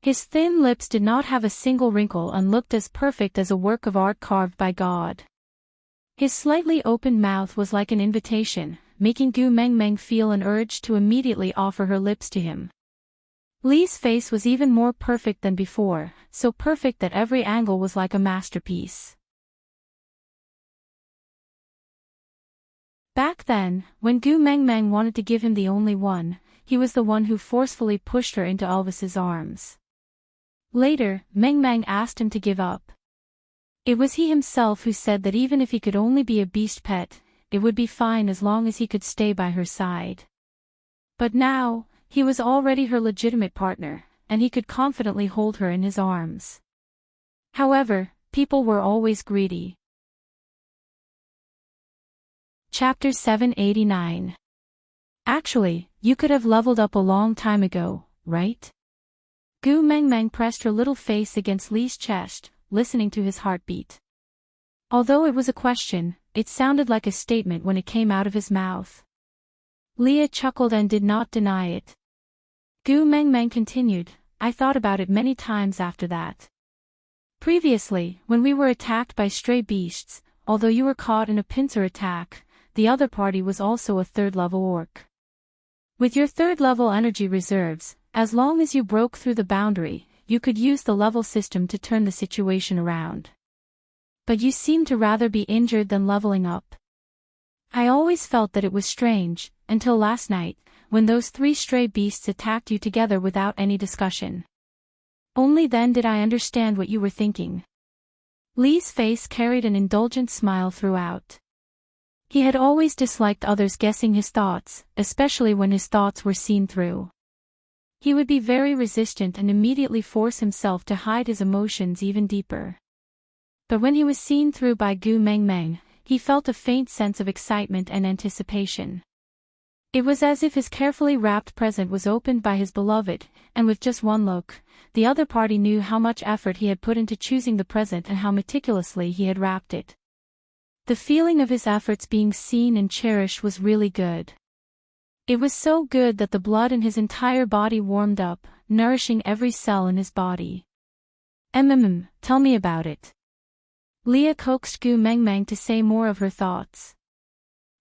His thin lips did not have a single wrinkle and looked as perfect as a work of art carved by God. His slightly opened mouth was like an invitation, making Gu Mengmeng feel an urge to immediately offer her lips to him. Li's face was even more perfect than before, so perfect that every angle was like a masterpiece. Back then, when Gu Mengmeng wanted to give him the only one, he was the one who forcefully pushed her into Elvis's arms. Later, Mengmeng asked him to give up. It was he himself who said that even if he could only be a beast pet, it would be fine as long as he could stay by her side. But now, he was already her legitimate partner, and he could confidently hold her in his arms. However, people were always greedy. Chapter 789. Actually, you could have leveled up a long time ago, right? Gu Mengmeng pressed her little face against Li's chest, listening to his heartbeat. Although it was a question, it sounded like a statement when it came out of his mouth. Leah chuckled and did not deny it. Gu Mengmeng continued, I thought about it many times after that. Previously, when we were attacked by stray beasts, although you were caught in a pincer attack, the other party was also a third-level orc. With your third-level energy reserves, as long as you broke through the boundary, you could use the level system to turn the situation around. But you seem to rather be injured than leveling up. I always felt that it was strange, until last night, when those 3 stray beasts attacked you together without any discussion. Only then did I understand what you were thinking. Li's face carried an indulgent smile throughout. He had always disliked others guessing his thoughts, especially when his thoughts were seen through. He would be very resistant and immediately force himself to hide his emotions even deeper. But when he was seen through by Gu Mengmeng, he felt a faint sense of excitement and anticipation. It was as if his carefully wrapped present was opened by his beloved, and with just one look, the other party knew how much effort he had put into choosing the present and how meticulously he had wrapped it. The feeling of his efforts being seen and cherished was really good. It was so good that the blood in his entire body warmed up, nourishing every cell in his body. Tell me about it. Leah coaxed Gu Mengmeng to say more of her thoughts.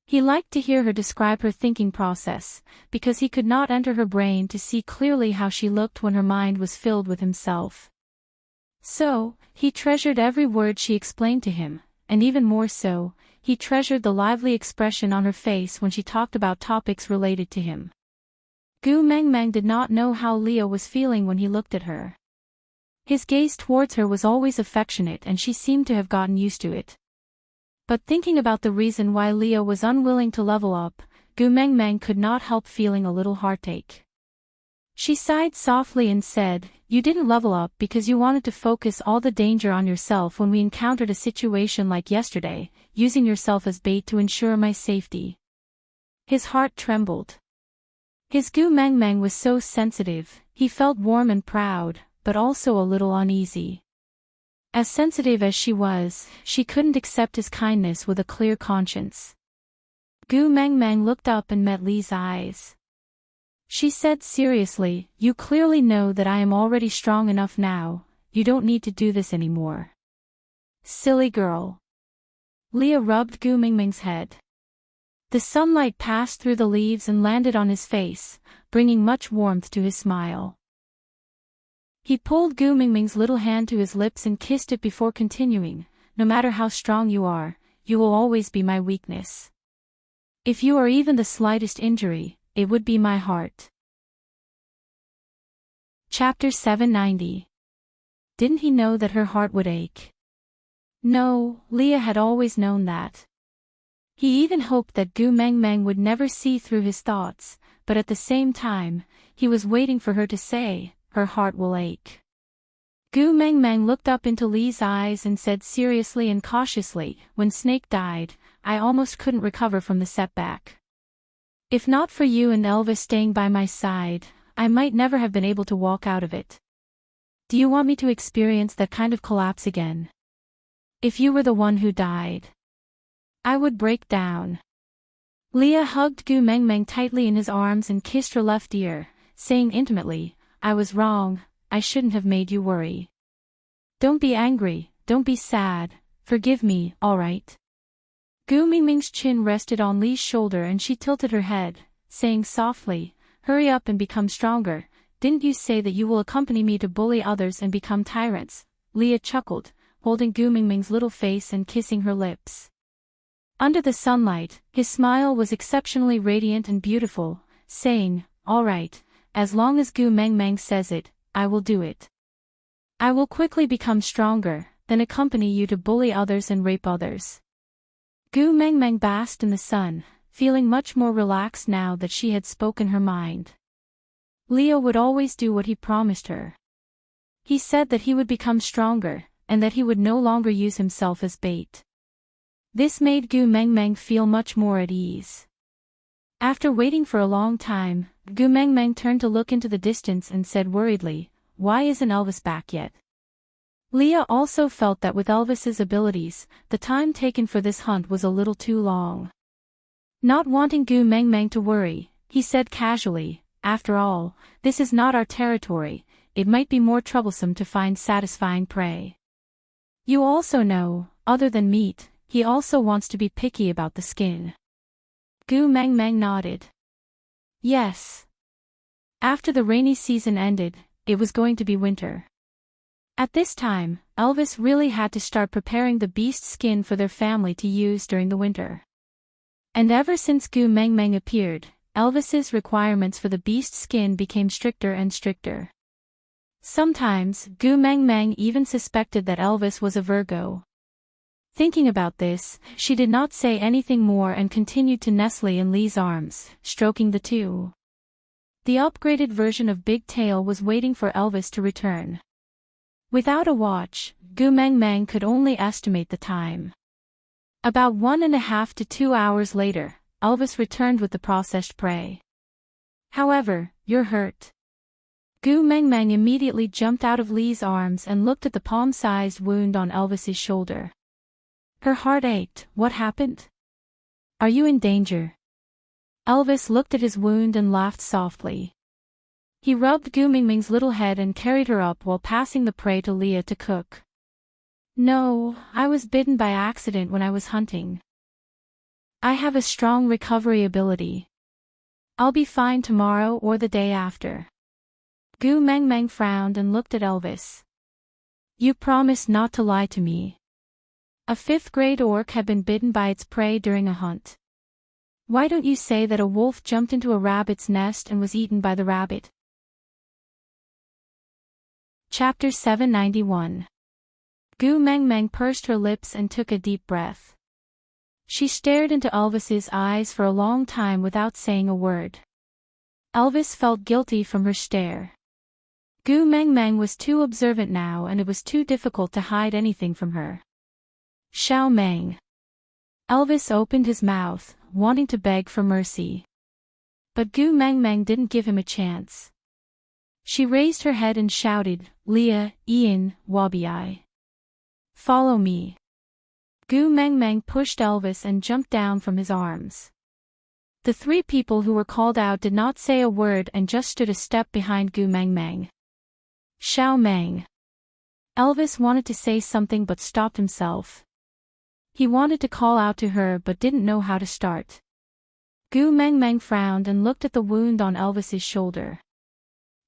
He liked to hear her describe her thinking process, because he could not enter her brain to see clearly how she looked when her mind was filled with himself. So, he treasured every word she explained to him, and even more so, he treasured the lively expression on her face when she talked about topics related to him. Gu Mengmeng did not know how Leah was feeling when he looked at her. His gaze towards her was always affectionate and she seemed to have gotten used to it. But thinking about the reason why Leah was unwilling to level up, Gu Mengmeng could not help feeling a little heartache. She sighed softly and said, You didn't level up because you wanted to focus all the danger on yourself when we encountered a situation like yesterday, using yourself as bait to ensure my safety. His heart trembled. His Gu Mengmeng was so sensitive, he felt warm and proud, but also a little uneasy. As sensitive as she was, she couldn't accept his kindness with a clear conscience. Gu Mengmeng looked up and met Li's eyes. She said seriously, You clearly know that I am already strong enough now, you don't need to do this anymore. Silly girl. Leah rubbed Gu Mengmeng's head. The sunlight passed through the leaves and landed on his face, bringing much warmth to his smile. He pulled Gu Mengmeng's little hand to his lips and kissed it before continuing, No matter how strong you are, you will always be my weakness. If you are even the slightest injury, it would be my heart. Chapter 790. Didn't he know that her heart would ache? No, Leah had always known that. He even hoped that Gu Mengmeng would never see through his thoughts, but at the same time, he was waiting for her to say, Her heart will ache. Gu Mengmeng looked up into Li's eyes and said seriously and cautiously, When Snake died, I almost couldn't recover from the setback. If not for you and Elvis staying by my side, I might never have been able to walk out of it. Do you want me to experience that kind of collapse again? If you were the one who died, I would break down. Leah hugged Gu Mengmeng tightly in his arms and kissed her left ear, saying intimately, "I was wrong, I shouldn't have made you worry. Don't be angry, don't be sad, forgive me, alright?" Gu Mingming's chin rested on Li's shoulder and she tilted her head, saying softly, "Hurry up and become stronger, didn't you say that you will accompany me to bully others and become tyrants?" Leah chuckled, holding Gu Mingming's little face and kissing her lips. Under the sunlight, his smile was exceptionally radiant and beautiful, saying, "Alright, as long as Gu Mengmeng says it, I will do it. I will quickly become stronger, then accompany you to bully others and rape others." Gu Mengmeng basked in the sun, feeling much more relaxed now that she had spoken her mind. Leah would always do what he promised her. He said that he would become stronger, and that he would no longer use himself as bait. This made Gu Mengmeng feel much more at ease. After waiting for a long time, Gu Mengmeng turned to look into the distance and said worriedly, "Why isn't Elvis back yet?" Leah also felt that with Elvis's abilities, the time taken for this hunt was a little too long. Not wanting Gu Mengmeng to worry, he said casually, "After all, this is not our territory, it might be more troublesome to find satisfying prey. You also know, other than meat, he also wants to be picky about the skin." Gu Mengmeng nodded. Yes. After the rainy season ended, it was going to be winter. At this time, Elvis really had to start preparing the beast skin for their family to use during the winter. And ever since Gu Mengmeng appeared, Elvis's requirements for the beast skin became stricter and stricter. Sometimes, Gu Mengmeng even suspected that Elvis was a Virgo. Thinking about this, she did not say anything more and continued to nestle in Li's arms, stroking the two. The upgraded version of Big Tail was waiting for Elvis to return. Without a watch, Gu Mengmeng could only estimate the time. About 1.5 to 2 hours later, Elvis returned with the processed prey. "However, you're hurt." Gu Mengmeng immediately jumped out of Li's arms and looked at the palm-sized wound on Elvis's shoulder. Her heart ached. "What happened? Are you in danger?" Elvis looked at his wound and laughed softly. He rubbed Gu Mingming's little head and carried her up while passing the prey to Leah to cook. "No, I was bitten by accident when I was hunting. I have a strong recovery ability. I'll be fine tomorrow or the day after." Gu Mengmeng frowned and looked at Elvis. "You promised not to lie to me." A 5th-grade orc had been bitten by its prey during a hunt. "Why don't you say that a wolf jumped into a rabbit's nest and was eaten by the rabbit?" Chapter 791. Gu Mengmeng pursed her lips and took a deep breath. She stared into Elvis's eyes for a long time without saying a word. Elvis felt guilty from her stare. Gu Mengmeng was too observant now and it was too difficult to hide anything from her. "Xiao Meng." Elvis opened his mouth, wanting to beg for mercy. But Gu Mengmeng didn't give him a chance. She raised her head and shouted, "Leah, Ian, Wabi. Follow me." Gu Mengmeng pushed Elvis and jumped down from his arms. The 3 people who were called out did not say a word and just stood a step behind Gu Mengmeng. "Xiao Meng." Elvis wanted to say something but stopped himself. He wanted to call out to her but didn't know how to start. Gu Mengmeng frowned and looked at the wound on Elvis's shoulder.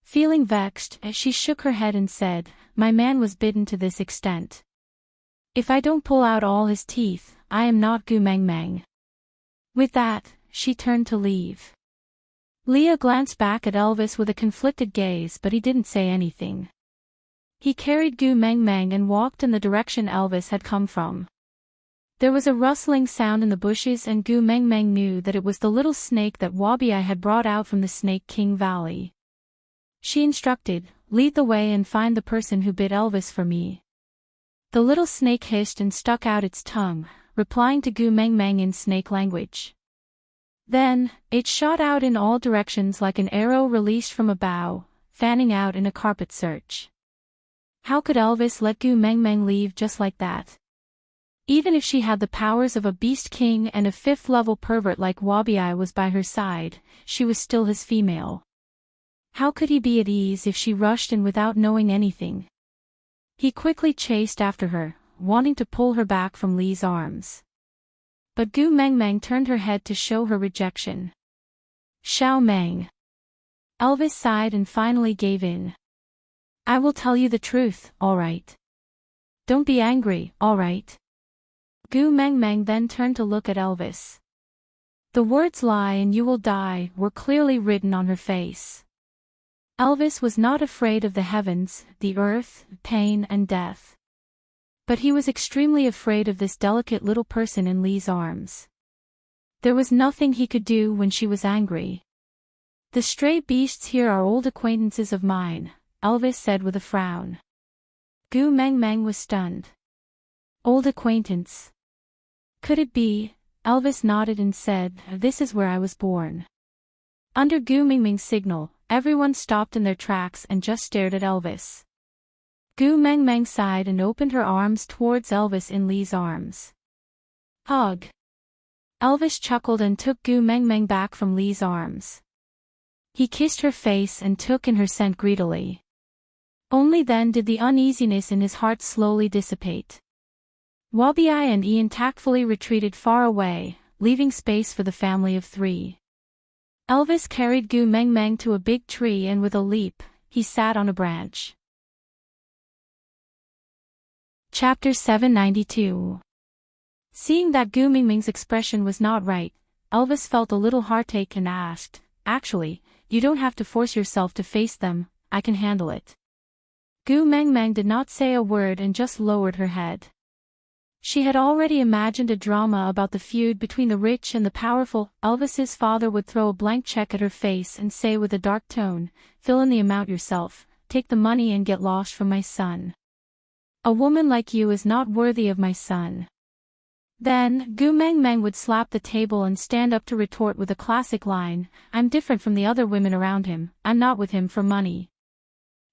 Feeling vexed, she shook her head and said, "My man was bitten to this extent. If I don't pull out all his teeth, I am not Gu Mengmeng." With that, she turned to leave. Leah glanced back at Elvis with a conflicted gaze but he didn't say anything. He carried Gu Mengmeng and walked in the direction Elvis had come from. There was a rustling sound in the bushes and Gu Mengmeng knew that it was the little snake that Wabi had brought out from the Snake King Valley. She instructed, "Lead the way and find the person who bit Elvis for me." The little snake hissed and stuck out its tongue, replying to Gu Mengmeng in snake language. Then, it shot out in all directions like an arrow released from a bow, fanning out in a carpet search. How could Elvis let Gu Mengmeng leave just like that? Even if she had the powers of a beast king and a fifth-level pervert like Wabi was by her side, she was still his female. How could he be at ease if she rushed in without knowing anything? He quickly chased after her, wanting to pull her back from Lee's arms. But Gu Mengmeng turned her head to show her rejection. Xiao Meng. Elvis sighed and finally gave in. I will tell you the truth, all right. Don't be angry, all right. Gu Mengmeng then turned to look at Elvis. The words "lie and you will die" were clearly written on her face. Elvis was not afraid of the heavens, the earth, pain and death. But he was extremely afraid of this delicate little person in Lee's arms. There was nothing he could do when she was angry. The stray beasts here are old acquaintances of mine, Elvis said with a frown. Gu Mengmeng was stunned. Old acquaintance. Could it be? Elvis nodded and said, this is where I was born. Under Gu Mengmeng's signal, everyone stopped in their tracks and just stared at Elvis. Gu Mengmeng sighed and opened her arms towards Elvis in Lee's arms. Hug. Elvis chuckled and took Gu Mengmeng back from Lee's arms. He kissed her face and took in her scent greedily. Only then did the uneasiness in his heart slowly dissipate. Wabi and Ian tactfully retreated far away, leaving space for the family of three. Elvis carried Gu Mengmeng to a big tree and with a leap, he sat on a branch. Chapter 792. Seeing that Gu Mengmeng's expression was not right, Elvis felt a little heartache and asked, actually, you don't have to force yourself to face them, I can handle it. Gu Mengmeng did not say a word and just lowered her head. She had already imagined a drama about the feud between the rich and the powerful. Elvis's father would throw a blank check at her face and say with a dark tone, fill in the amount yourself, take the money and get lost from my son. A woman like you is not worthy of my son. Then, Gu Mengmeng would slap the table and stand up to retort with a classic line, I'm different from the other women around him, I'm not with him for money.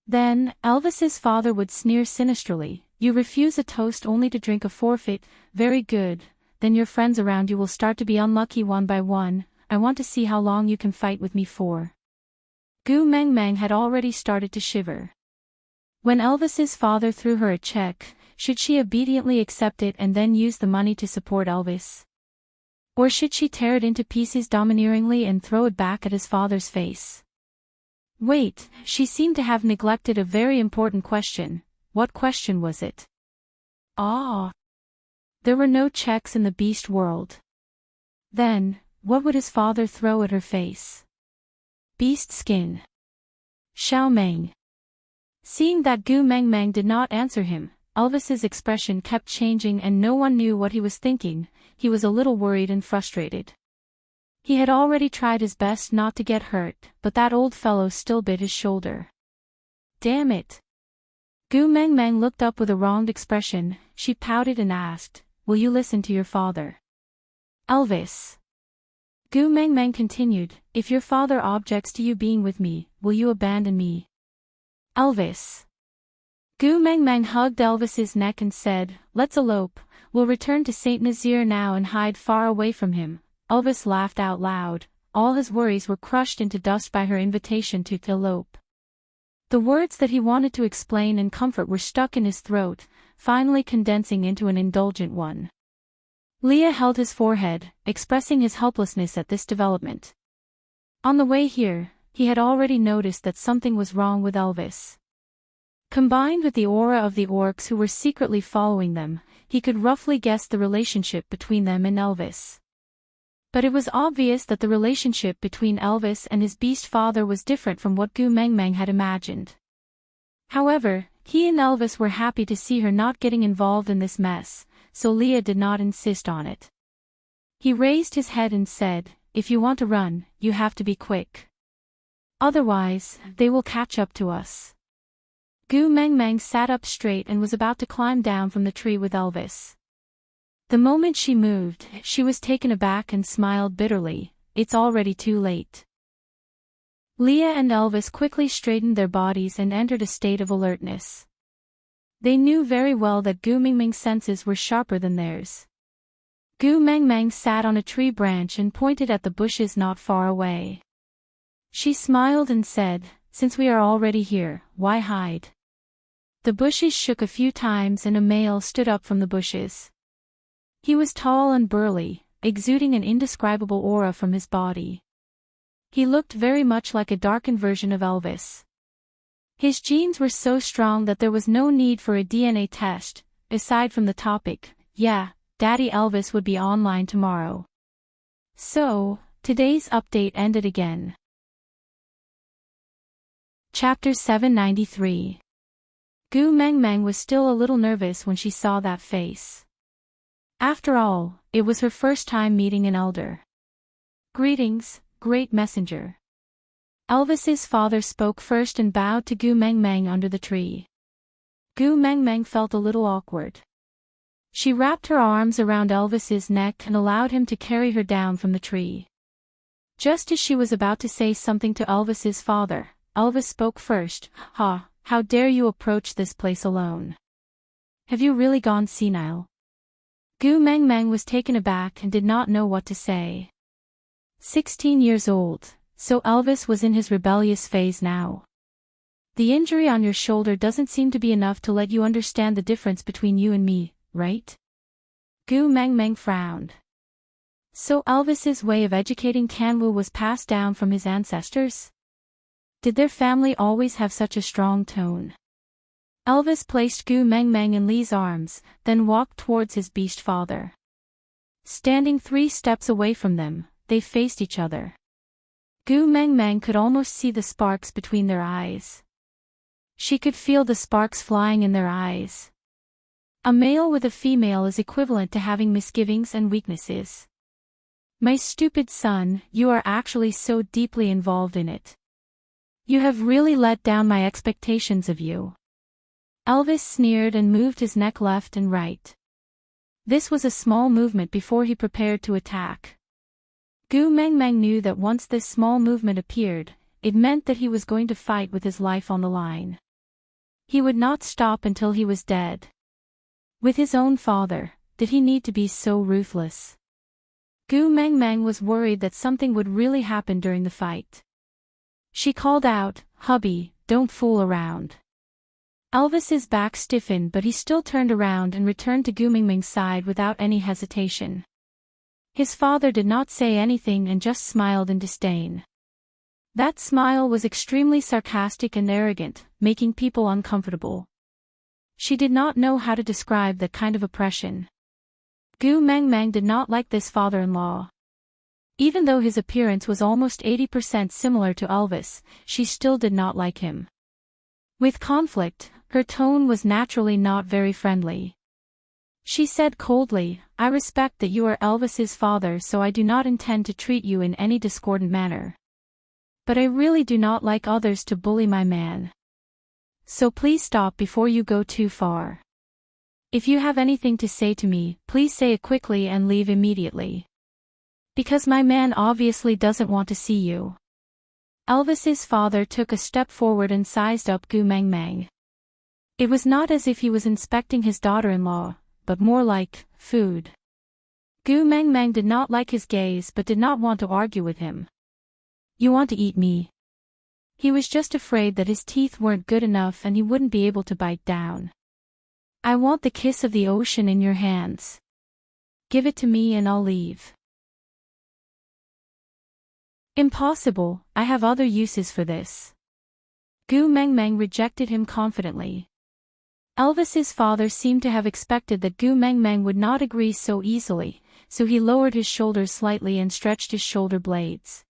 Then, Elvis's father would sneer sinisterly, you refuse a toast only to drink a forfeit, very good, then your friends around you will start to be unlucky one by one, I want to see how long you can fight with me for. Gu Mengmeng had already started to shiver. When Elvis's father threw her a check, should she obediently accept it and then use the money to support Elvis? Or should she tear it into pieces domineeringly and throw it back at his father's face? Wait, she seemed to have neglected a very important question. What question was it? Ah! There were no checks in the beast world. Then, what would his father throw at her face? Beast skin. Xiao Meng. Seeing that Gu Mengmeng did not answer him, Elvis's expression kept changing and no one knew what he was thinking. He was a little worried and frustrated. He had already tried his best not to get hurt, but that old fellow still bit his shoulder. Damn it! Gu Mengmeng looked up with a wronged expression. She pouted and asked, will you listen to your father? Elvis. Gu Mengmeng continued, if your father objects to you being with me, will you abandon me? Elvis. Gu Mengmeng hugged Elvis's neck and said, let's elope, we'll return to Saint Nazaire now and hide far away from him. Elvis laughed out loud, all his worries were crushed into dust by her invitation to elope. The words that he wanted to explain and comfort were stuck in his throat, finally condensing into an indulgent one. Leah held his forehead, expressing his helplessness at this development. On the way here, he had already noticed that something was wrong with Elvis. Combined with the aura of the orcs who were secretly following them, he could roughly guess the relationship between them and Elvis. But it was obvious that the relationship between Elvis and his beast father was different from what Gu Mengmeng had imagined. However, he and Elvis were happy to see her not getting involved in this mess, so Leah did not insist on it. He raised his head and said, if you want to run, you have to be quick. Otherwise, they will catch up to us. Gu Mengmeng sat up straight and was about to climb down from the tree with Elvis. The moment she moved, she was taken aback and smiled bitterly, it's already too late. Leah and Elvis quickly straightened their bodies and entered a state of alertness. They knew very well that Gu Mingming's senses were sharper than theirs. Gu Mengmeng sat on a tree branch and pointed at the bushes not far away. She smiled and said, "Since we are already here, why hide?" The bushes shook a few times and a male stood up from the bushes. He was tall and burly, exuding an indescribable aura from his body. He looked very much like a darkened version of Elvis. His genes were so strong that there was no need for a DNA test, aside from the topic, "Yeah, Daddy Elvis would be online tomorrow." So, today's update ended again. Chapter 793. Gu Mengmeng was still a little nervous when she saw that face. After all, it was her first time meeting an elder. "Greetings, great messenger." Elvis's father spoke first and bowed to Gu Mengmeng under the tree. Gu Mengmeng felt a little awkward. She wrapped her arms around Elvis's neck and allowed him to carry her down from the tree. Just as she was about to say something to Elvis's father, Elvis spoke first. How dare you approach this place alone? Have you really gone senile?" Gu Mengmeng was taken aback and did not know what to say. 16 years old. So Elvis was in his rebellious phase now. "The injury on your shoulder doesn't seem to be enough to let you understand the difference between you and me, right?" Gu Mengmeng frowned. So Elvis's way of educating Kanwu was passed down from his ancestors? Did their family always have such a strong tone? Elvis placed Gu Mengmeng in Li's arms, then walked towards his beast father. Standing 3 steps away from them, they faced each other. Gu Mengmeng could almost see the sparks between their eyes. She could feel the sparks flying in their eyes. A male with a female is equivalent to having misgivings and weaknesses. "My stupid son, you are actually so deeply involved in it. You have really let down my expectations of you." Elvis sneered and moved his neck left and right. This was a small movement before he prepared to attack. Gu Mengmeng knew that once this small movement appeared, it meant that he was going to fight with his life on the line. He would not stop until he was dead. With his own father, did he need to be so ruthless? Gu Mengmeng was worried that something would really happen during the fight. She called out, "Hubby, don't fool around." Elvis's back stiffened, but he still turned around and returned to Gu Mengmeng's side without any hesitation. His father did not say anything and just smiled in disdain. That smile was extremely sarcastic and arrogant, making people uncomfortable. She did not know how to describe that kind of oppression. Gu Mengmeng did not like this father-in-law. Even though his appearance was almost 80% similar to Elvis, she still did not like him. With conflict, her tone was naturally not very friendly. She said coldly, "I respect that you are Elvis's father, so I do not intend to treat you in any discordant manner. But I really do not like others to bully my man. So please stop before you go too far. If you have anything to say to me, please say it quickly and leave immediately. Because my man obviously doesn't want to see you." Elvis's father took a step forward and sized up Gu Mengmeng. It was not as if he was inspecting his daughter-in-law, but more like food. Gu Mengmeng did not like his gaze but did not want to argue with him. "You want to eat me?" He was just afraid that his teeth weren't good enough and he wouldn't be able to bite down. "I want the kiss of the ocean in your hands. Give it to me and I'll leave." "Impossible, I have other uses for this." Gu Mengmeng rejected him confidently. Elvis's father seemed to have expected that Gu Mengmeng would not agree so easily, so he lowered his shoulders slightly and stretched his shoulder blades.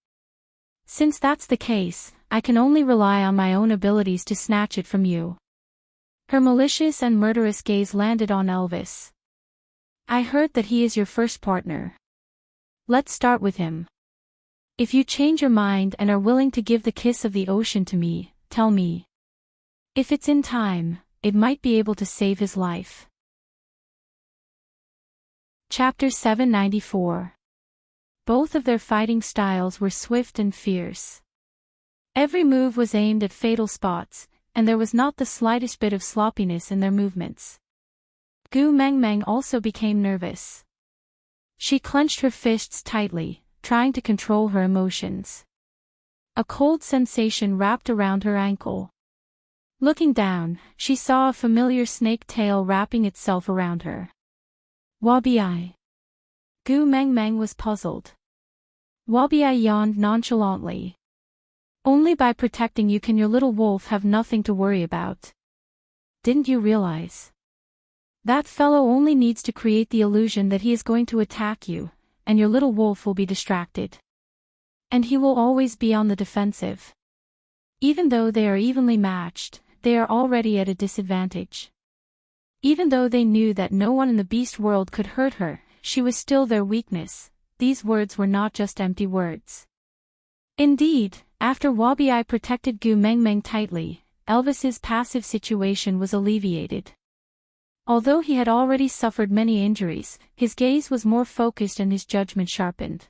"Since that's the case, I can only rely on my own abilities to snatch it from you." Her malicious and murderous gaze landed on Elvis. "I heard that he is your first partner. Let's start with him. If you change your mind and are willing to give the kiss of the ocean to me, tell me. If it's in time, it might be able to save his life." Chapter 794. Both of their fighting styles were swift and fierce. Every move was aimed at fatal spots, and there was not the slightest bit of sloppiness in their movements. Gu Mengmeng also became nervous. She clenched her fists tightly, trying to control her emotions. A cold sensation wrapped around her ankle. Looking down, she saw a familiar snake tail wrapping itself around her. Wabi. Gu Mengmeng was puzzled. Wabi yawned nonchalantly. Only by protecting you can your little wolf have nothing to worry about. Didn't you realize? That fellow only needs to create the illusion that he is going to attack you, and your little wolf will be distracted. And he will always be on the defensive. Even though they are evenly matched, they are already at a disadvantage. Even though they knew that no one in the beast world could hurt her, she was still their weakness. These words were not just empty words. Indeed, after Wabi protected Gu Mengmeng tightly, Elvis's passive situation was alleviated. Although he had already suffered many injuries, his gaze was more focused and his judgment sharpened.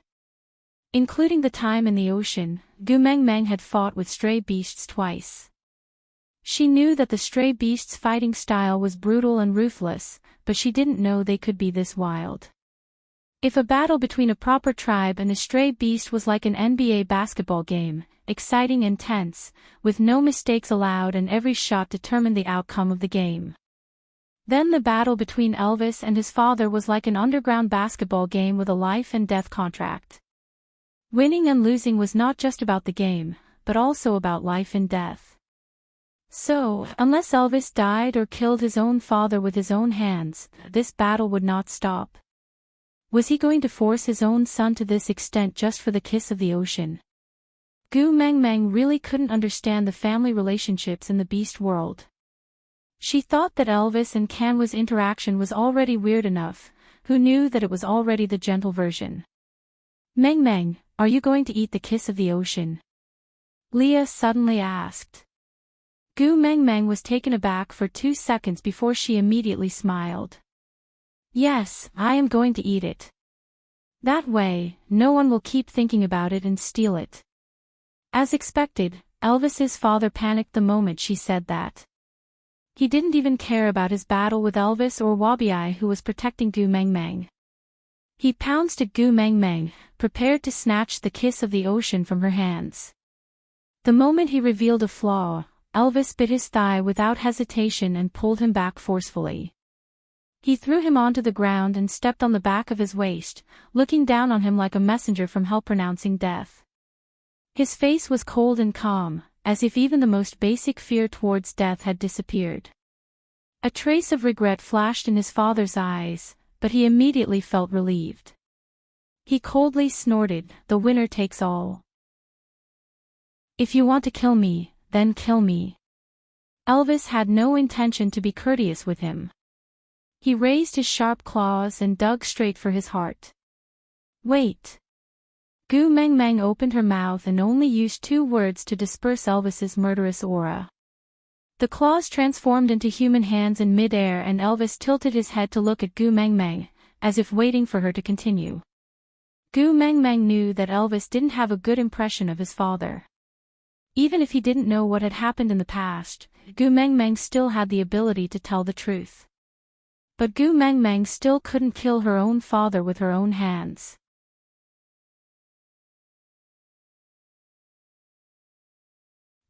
Including the time in the ocean, Gu Mengmeng had fought with stray beasts twice. She knew that the stray beasts' fighting style was brutal and ruthless, but she didn't know they could be this wild. If a battle between a proper tribe and a stray beast was like an NBA basketball game, exciting and tense, with no mistakes allowed and every shot determined the outcome of the game, then the battle between Elvis and his father was like an underground basketball game with a life and death contract. Winning and losing was not just about the game, but also about life and death. So, unless Elvis died or killed his own father with his own hands, this battle would not stop. Was he going to force his own son to this extent just for the kiss of the ocean? Gu Mengmeng really couldn't understand the family relationships in the beast world. She thought that Elvis and Kanwa's interaction was already weird enough, who knew that it was already the gentle version. Mengmeng, are you going to eat the kiss of the ocean? Leah suddenly asked. Gu Mengmeng was taken aback for 2 seconds before she immediately smiled. Yes, I am going to eat it. That way, no one will keep thinking about it and steal it. As expected, Elvis's father panicked the moment she said that. He didn't even care about his battle with Elvis or Wabi who was protecting Gu Mengmeng. He pounced at Gu Mengmeng, prepared to snatch the kiss of the ocean from her hands. The moment he revealed a flaw, Elvis bit his thigh without hesitation and pulled him back forcefully. He threw him onto the ground and stepped on the back of his waist, looking down on him like a messenger from hell pronouncing death. His face was cold and calm, as if even the most basic fear towards death had disappeared. A trace of regret flashed in his father's eyes, but he immediately felt relieved. He coldly snorted, "The winner takes all. If you want to kill me, then kill me." Elvis had no intention to be courteous with him. He raised his sharp claws and dug straight for his heart. Wait. Gu Mengmeng opened her mouth and only used 2 words to disperse Elvis's murderous aura. The claws transformed into human hands in mid-air and Elvis tilted his head to look at Gu Mengmeng, as if waiting for her to continue. Gu Mengmeng knew that Elvis didn't have a good impression of his father. Even if he didn't know what had happened in the past, Gu Mengmeng still had the ability to tell the truth. But Gu Mengmeng still couldn't kill her own father with her own hands.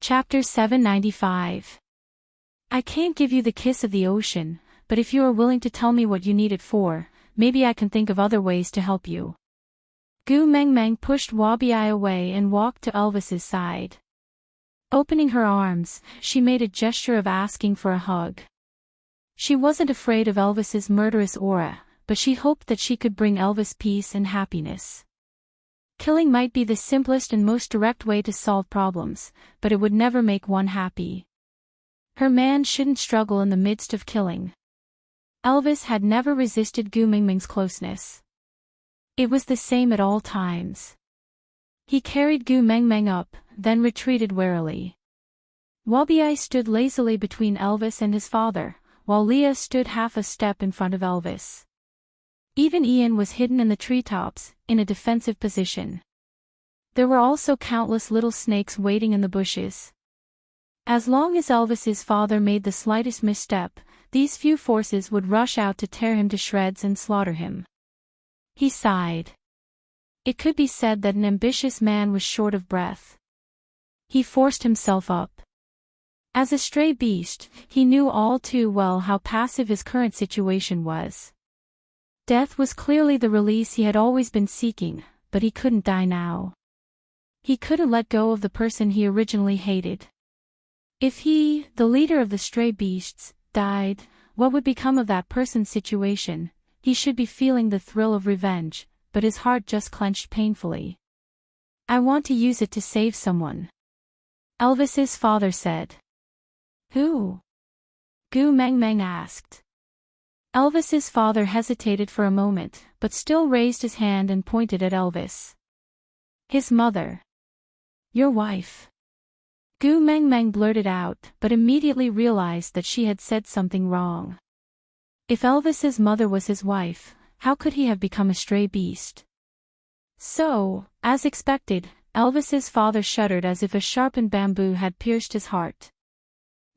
Chapter 795. I can't give you the kiss of the ocean, but if you are willing to tell me what you need it for, maybe I can think of other ways to help you. Gu Mengmeng pushed Wabi away and walked to Elvis's side. Opening her arms, she made a gesture of asking for a hug. She wasn't afraid of Elvis's murderous aura, but she hoped that she could bring Elvis peace and happiness. Killing might be the simplest and most direct way to solve problems, but it would never make one happy. Her man shouldn't struggle in the midst of killing. Elvis had never resisted Gu Mengmeng's closeness. It was the same at all times. He carried Gu Mengmeng up, then retreated warily. Wabi stood lazily between Elvis and his father, while Leah stood half a step in front of Elvis. Even Ian was hidden in the treetops, in a defensive position. There were also countless little snakes waiting in the bushes. As long as Elvis's father made the slightest misstep, these few forces would rush out to tear him to shreds and slaughter him. He sighed. It could be said that an ambitious man was short of breath. He forced himself up. As a stray beast, he knew all too well how passive his current situation was. Death was clearly the release he had always been seeking, but he couldn't die now. He couldn't let go of the person he originally hated. If he, the leader of the stray beasts, died, what would become of that person's situation? He should be feeling the thrill of revenge, but his heart just clenched painfully. I want to use it to save someone, Elvis's father said. Who? Gu Mengmeng asked. Elvis's father hesitated for a moment, but still raised his hand and pointed at Elvis. His mother. Your wife. Gu Mengmeng blurted out, but immediately realized that she had said something wrong. If Elvis's mother was his wife, how could he have become a stray beast? So, as expected, Elvis's father shuddered as if a sharpened bamboo had pierced his heart.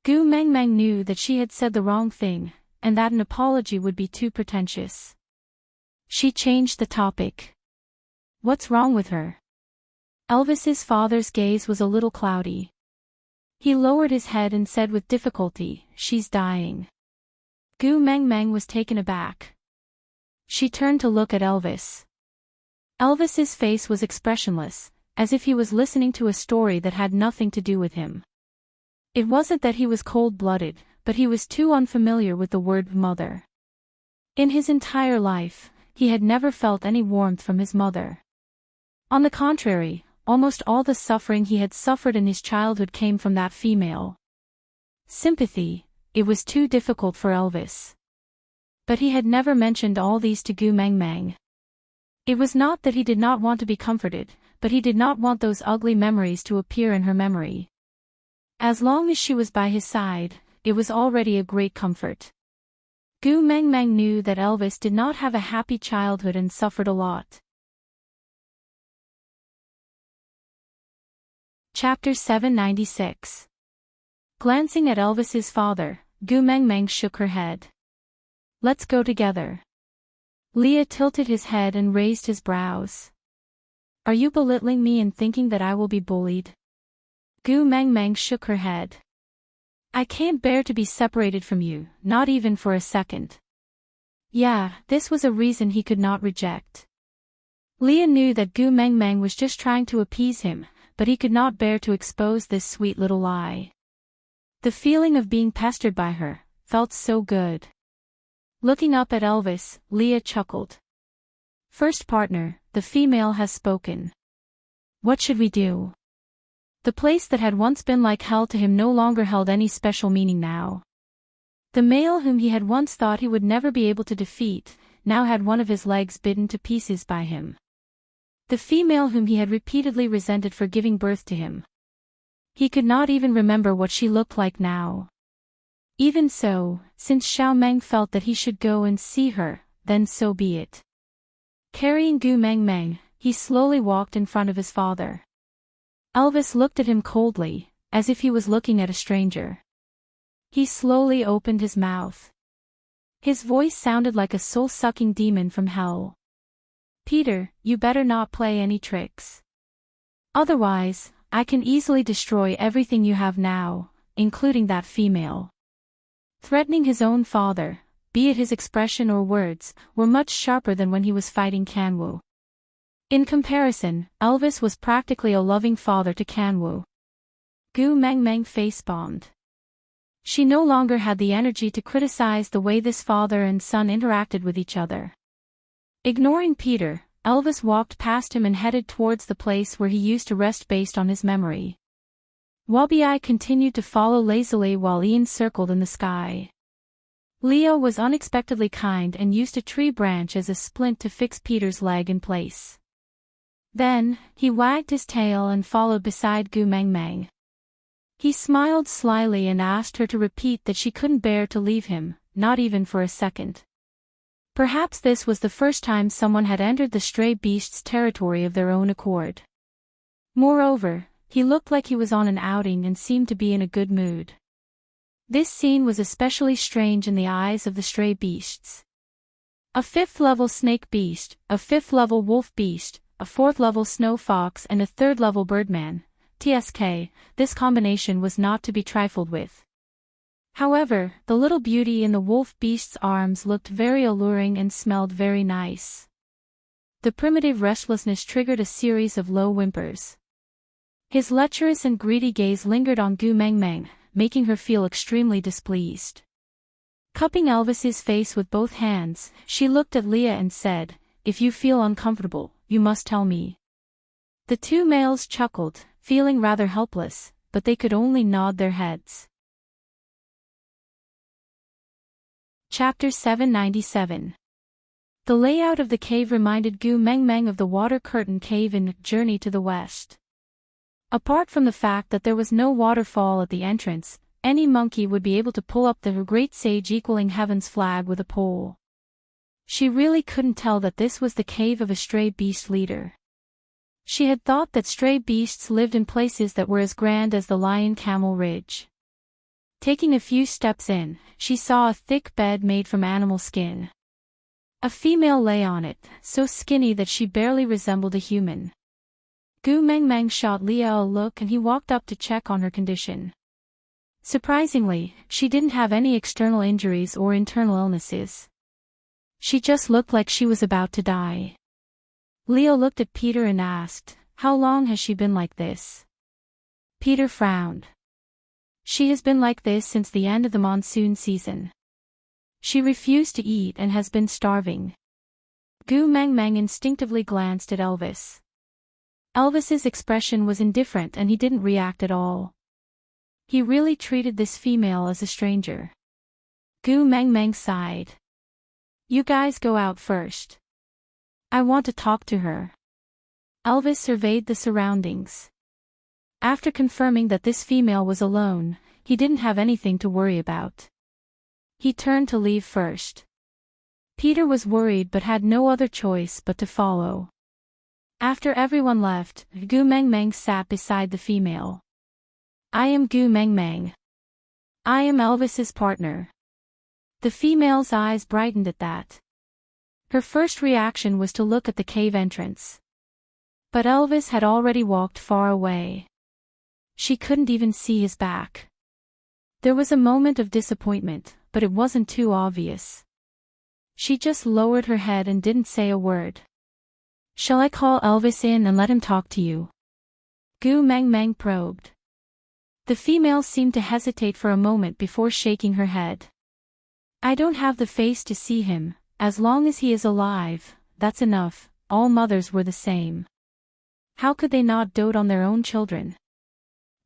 Gu Mengmeng knew that she had said the wrong thing, and that an apology would be too pretentious. She changed the topic. What's wrong with her? Elvis's father's gaze was a little cloudy. He lowered his head and said with difficulty, She's dying. Gu Mengmeng was taken aback. She turned to look at Elvis. Elvis's face was expressionless, as if he was listening to a story that had nothing to do with him. It wasn't that he was cold-blooded, but he was too unfamiliar with the word mother. In his entire life, he had never felt any warmth from his mother. On the contrary, almost all the suffering he had suffered in his childhood came from that female. Sympathy, it was too difficult for Elvis. But he had never mentioned all these to Gu Mengmeng. It was not that he did not want to be comforted, but he did not want those ugly memories to appear in her memory. As long as she was by his side, it was already a great comfort. Gu Mengmeng knew that Elvis did not have a happy childhood and suffered a lot. Chapter 796. Glancing at Elvis's father, Gu Mengmeng shook her head. Let's go together. Leah tilted his head and raised his brows. Are you belittling me and thinking that I will be bullied? Gu Mengmeng shook her head. I can't bear to be separated from you, not even for a second. Yeah, this was a reason he could not reject. Leah knew that Gu Mengmeng was just trying to appease him, but he could not bear to expose this sweet little lie. The feeling of being pestered by her felt so good. Looking up at Elvis, Leah chuckled. First partner, the female has spoken. What should we do? The place that had once been like hell to him no longer held any special meaning now. The male whom he had once thought he would never be able to defeat, now had one of his legs bitten to pieces by him. The female whom he had repeatedly resented for giving birth to him. He could not even remember what she looked like now. Even so, since Xiao Meng felt that he should go and see her, then so be it. Carrying Gu Mengmeng, he slowly walked in front of his father. Elvis looked at him coldly, as if he was looking at a stranger. He slowly opened his mouth. His voice sounded like a soul-sucking demon from hell. Peter, you better not play any tricks. Otherwise, I can easily destroy everything you have now, including that female. Threatening his own father, be it his expression or words, were much sharper than when he was fighting Kanwu. In comparison, Elvis was practically a loving father to Kanwu. Gu Mengmeng face-bombed. She no longer had the energy to criticize the way this father and son interacted with each other. Ignoring Peter, Elvis walked past him and headed towards the place where he used to rest based on his memory. Wabi continued to follow lazily while Ian circled in the sky. Leo was unexpectedly kind and used a tree branch as a splint to fix Peter's leg in place. Then, he wagged his tail and followed beside Gu Mengmeng. He smiled slyly and asked her to repeat that she couldn't bear to leave him, not even for a second. Perhaps this was the first time someone had entered the stray beast's territory of their own accord. Moreover, He looked like he was on an outing and seemed to be in a good mood. This scene was especially strange in the eyes of the stray beasts. A 5th-level snake beast, a 5th-level wolf beast, a 4th-level snow fox and a 3rd-level birdman, TSK, this combination was not to be trifled with. However, the little beauty in the wolf beast's arms looked very alluring and smelled very nice. The primitive restlessness triggered a series of low whimpers. His lecherous and greedy gaze lingered on Gu Mengmeng, making her feel extremely displeased. Cupping Elvis's face with both hands, she looked at Leah and said, "If you feel uncomfortable, you must tell me." The two males chuckled, feeling rather helpless, but they could only nod their heads. Chapter 797. The layout of the cave reminded Gu Mengmeng of the water curtain cave in Journey to the West. Apart from the fact that there was no waterfall at the entrance, any monkey would be able to pull up the great sage equaling heaven's flag with a pole. She really couldn't tell that this was the cave of a stray beast leader. She had thought that stray beasts lived in places that were as grand as the Lion-Camel Ridge. Taking a few steps in, she saw a thick bed made from animal skin. A female lay on it, so skinny that she barely resembled a human. Gu Mengmeng shot Leah a look and he walked up to check on her condition. Surprisingly, she didn't have any external injuries or internal illnesses. She just looked like she was about to die. Leo looked at Peter and asked, "How long has she been like this?" Peter frowned. "She has been like this since the end of the monsoon season. She refused to eat and has been starving." Gu Mengmeng instinctively glanced at Elvis. Elvis's expression was indifferent and he didn't react at all. He really treated this female as a stranger. Gu Mengmeng sighed. "You guys go out first. I want to talk to her." Elvis surveyed the surroundings. After confirming that this female was alone, he didn't have anything to worry about. He turned to leave first. Peter was worried but had no other choice but to follow. After everyone left, Gu Mengmeng sat beside the female. "I am Gu Mengmeng. I am Elvis's partner." The female's eyes brightened at that. Her first reaction was to look at the cave entrance. But Elvis had already walked far away. She couldn't even see his back. There was a moment of disappointment, but it wasn't too obvious. She just lowered her head and didn't say a word. "Shall I call Elvis in and let him talk to you?" Gu Mengmeng probed. The female seemed to hesitate for a moment before shaking her head. "I don't have the face to see him. As long as he is alive, that's enough." All mothers were the same. How could they not dote on their own children?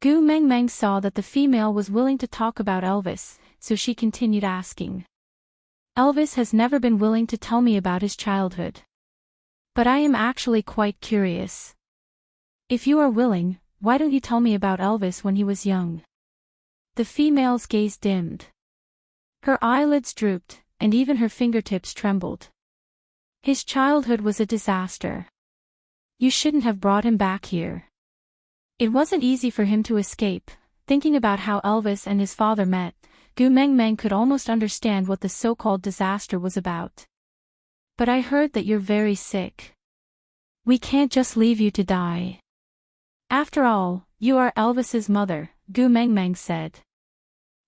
Gu Mengmeng saw that the female was willing to talk about Elvis, so she continued asking. "Elvis has never been willing to tell me about his childhood. But I am actually quite curious. If you are willing, why don't you tell me about Elvis when he was young?" The female's gaze dimmed. Her eyelids drooped, and even her fingertips trembled. "His childhood was a disaster. You shouldn't have brought him back here. It wasn't easy for him to escape." Thinking about how Elvis and his father met, Gu Mengmeng could almost understand what the so-called disaster was about. "But I heard that you're very sick. We can't just leave you to die. After all, you are Elvis's mother," Gu Mengmeng said.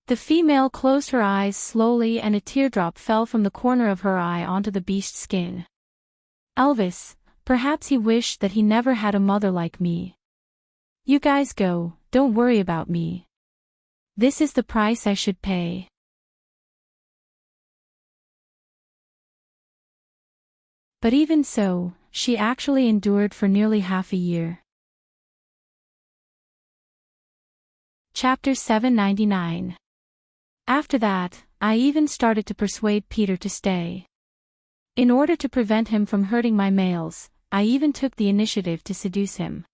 The female closed her eyes slowly and a teardrop fell from the corner of her eye onto the beast's skin. "Elvis, perhaps he wished that he never had a mother like me. You guys go, don't worry about me. This is the price I should pay." But even so, she actually endured for nearly half a year. Chapter 799. After that, I even started to persuade Peter to stay. In order to prevent him from hurting my males, I even took the initiative to seduce him.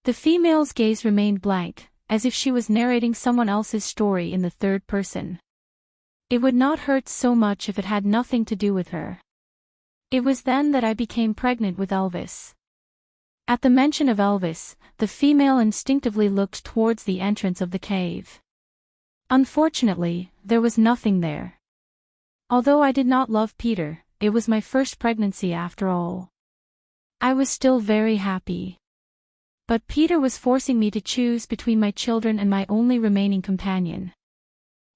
The female's gaze remained blank, as if she was narrating someone else's story in the third person. It would not hurt so much if it had nothing to do with her. It was then that I became pregnant with Elvis. At the mention of Elvis, the female instinctively looked towards the entrance of the cave. Unfortunately, there was nothing there. Although I did not love Peter, it was my first pregnancy after all. I was still very happy. But Peter was forcing me to choose between my children and my only remaining companion.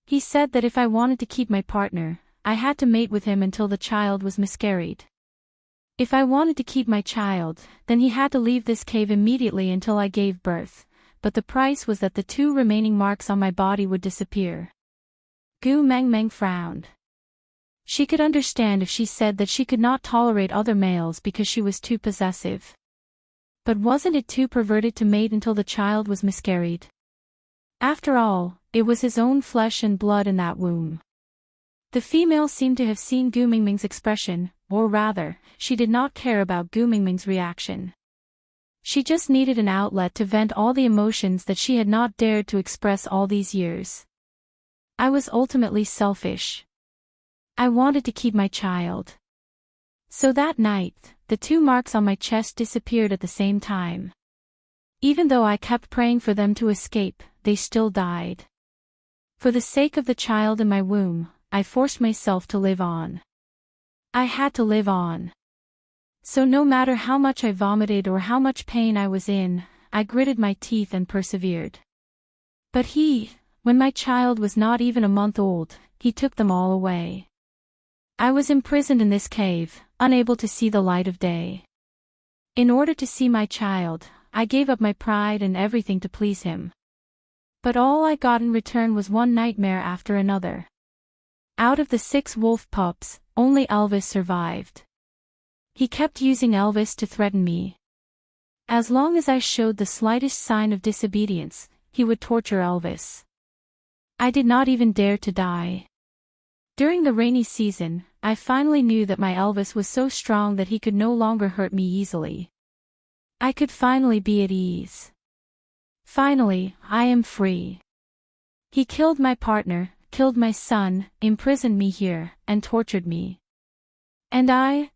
He said that if I wanted to keep my partner, I had to mate with him until the child was miscarried. If I wanted to keep my child, then he had to leave this cave immediately until I gave birth, but the price was that the 2 remaining marks on my body would disappear. Gu Meng Meng frowned. She could understand if she said that she could not tolerate other males because she was too possessive. But wasn't it too perverted to mate until the child was miscarried? After all, it was his own flesh and blood in that womb. The female seemed to have seen Gu Mingming's expression, or rather, she did not care about Gu Mingming's reaction. She just needed an outlet to vent all the emotions that she had not dared to express all these years. I was ultimately selfish. I wanted to keep my child. So that night, the 2 marks on my chest disappeared at the same time. Even though I kept praying for them to escape, they still died. For the sake of the child in my womb, I forced myself to live on. I had to live on. So no matter how much I vomited or how much pain I was in, I gritted my teeth and persevered. But when my child was not even a month old, he took them all away. I was imprisoned in this cave, unable to see the light of day. In order to see my child, I gave up my pride and everything to please him. But all I got in return was one nightmare after another. Out of the 6 wolf pups, only Elvis survived. He kept using Elvis to threaten me. As long as I showed the slightest sign of disobedience, he would torture Elvis. I did not even dare to die. During the rainy season, I finally knew that my Elvis was so strong that he could no longer hurt me easily. I could finally be at ease. Finally, I am free. He killed my partner, killed my son, imprisoned me here, and tortured me. And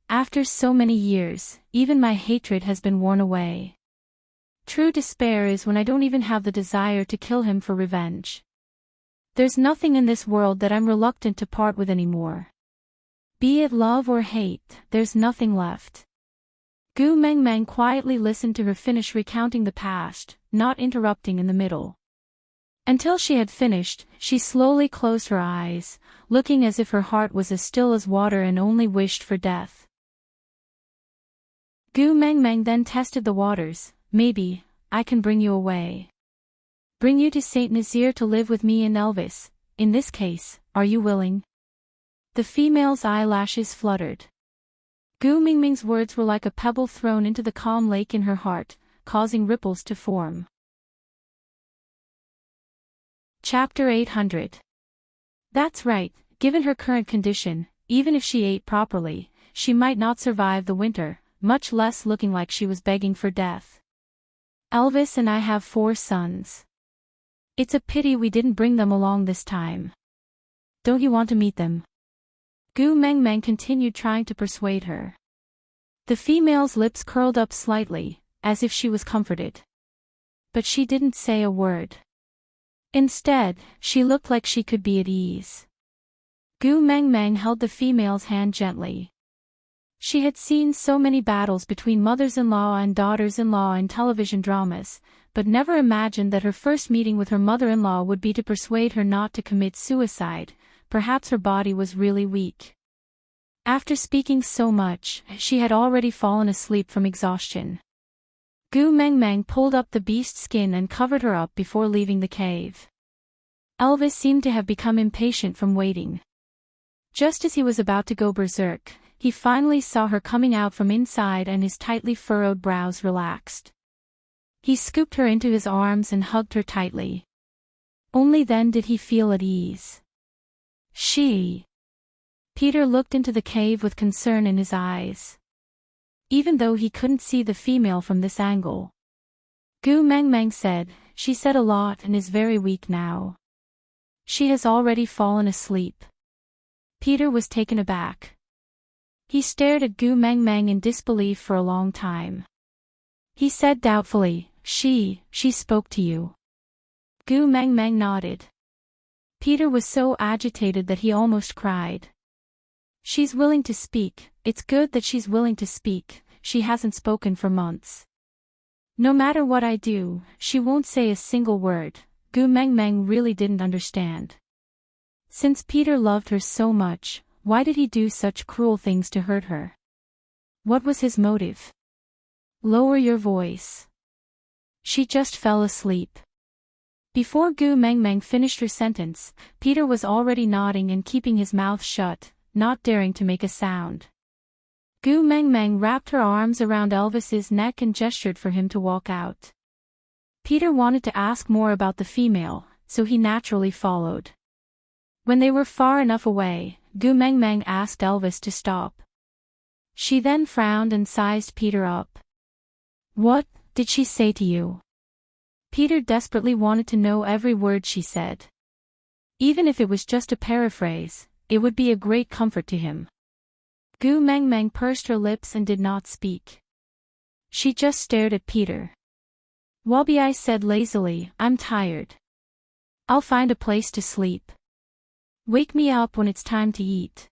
after so many years, even my hatred has been worn away. True despair is when I don't even have the desire to kill him for revenge. There's nothing in this world that I'm reluctant to part with anymore. Be it love or hate, there's nothing left. Gu Meng Meng quietly listened to her finish recounting the past, not interrupting in the middle. Until she had finished, she slowly closed her eyes, looking as if her heart was as still as water and only wished for death. Gu Meng Meng then tested the waters. Maybe I can bring you away. Bring you to Saint Nazaire to live with me and Elvis. In this case, are you willing? The female's eyelashes fluttered. Gu Mingming's words were like a pebble thrown into the calm lake in her heart, causing ripples to form. Chapter 800. That's right, given her current condition, even if she ate properly, she might not survive the winter, much less looking like she was begging for death. Elvis and I have 4 sons. It's a pity we didn't bring them along this time. Don't you want to meet them? Gu Meng Meng continued trying to persuade her. The female's lips curled up slightly, as if she was comforted. But she didn't say a word. Instead, she looked like she could be at ease. Gu Meng Meng held the female's hand gently. She had seen so many battles between mothers-in-law and daughters-in-law in television dramas, but never imagined that her first meeting with her mother-in-law would be to persuade her not to commit suicide. Perhaps her body was really weak. After speaking so much, she had already fallen asleep from exhaustion. Gu Meng Meng pulled up the beast's skin and covered her up before leaving the cave. Elvis seemed to have become impatient from waiting. Just as he was about to go berserk, he finally saw her coming out from inside and his tightly furrowed brows relaxed. He scooped her into his arms and hugged her tightly. Only then did he feel at ease. Peter looked into the cave with concern in his eyes. Even though he couldn't see the female from this angle. Gu Meng Meng said, she said a lot and is very weak now. She has already fallen asleep. Peter was taken aback. He stared at Gu Meng Meng in disbelief for a long time. He said doubtfully. She spoke to you. Gu Meng Meng nodded. Peter was so agitated that he almost cried. She's willing to speak. It's good that she's willing to speak. She hasn't spoken for months. No matter what I do, she won't say a single word. Gu Meng Meng really didn't understand. Since Peter loved her so much, why did he do such cruel things to hurt her? What was his motive? Lower your voice. She just fell asleep. Before Gu Meng Meng finished her sentence, Peter was already nodding and keeping his mouth shut, not daring to make a sound. Gu Meng Meng wrapped her arms around Elvis's neck and gestured for him to walk out. Peter wanted to ask more about the female, so he naturally followed. When they were far enough away, Gu Meng Meng asked Elvis to stop. She then frowned and sized Peter up. What did she say to you? Peter desperately wanted to know every word she said. Even if it was just a paraphrase, it would be a great comfort to him. Gu Meng Meng pursed her lips and did not speak. She just stared at Peter. Wabi said lazily, I'm tired. I'll find a place to sleep. Wake me up when it's time to eat.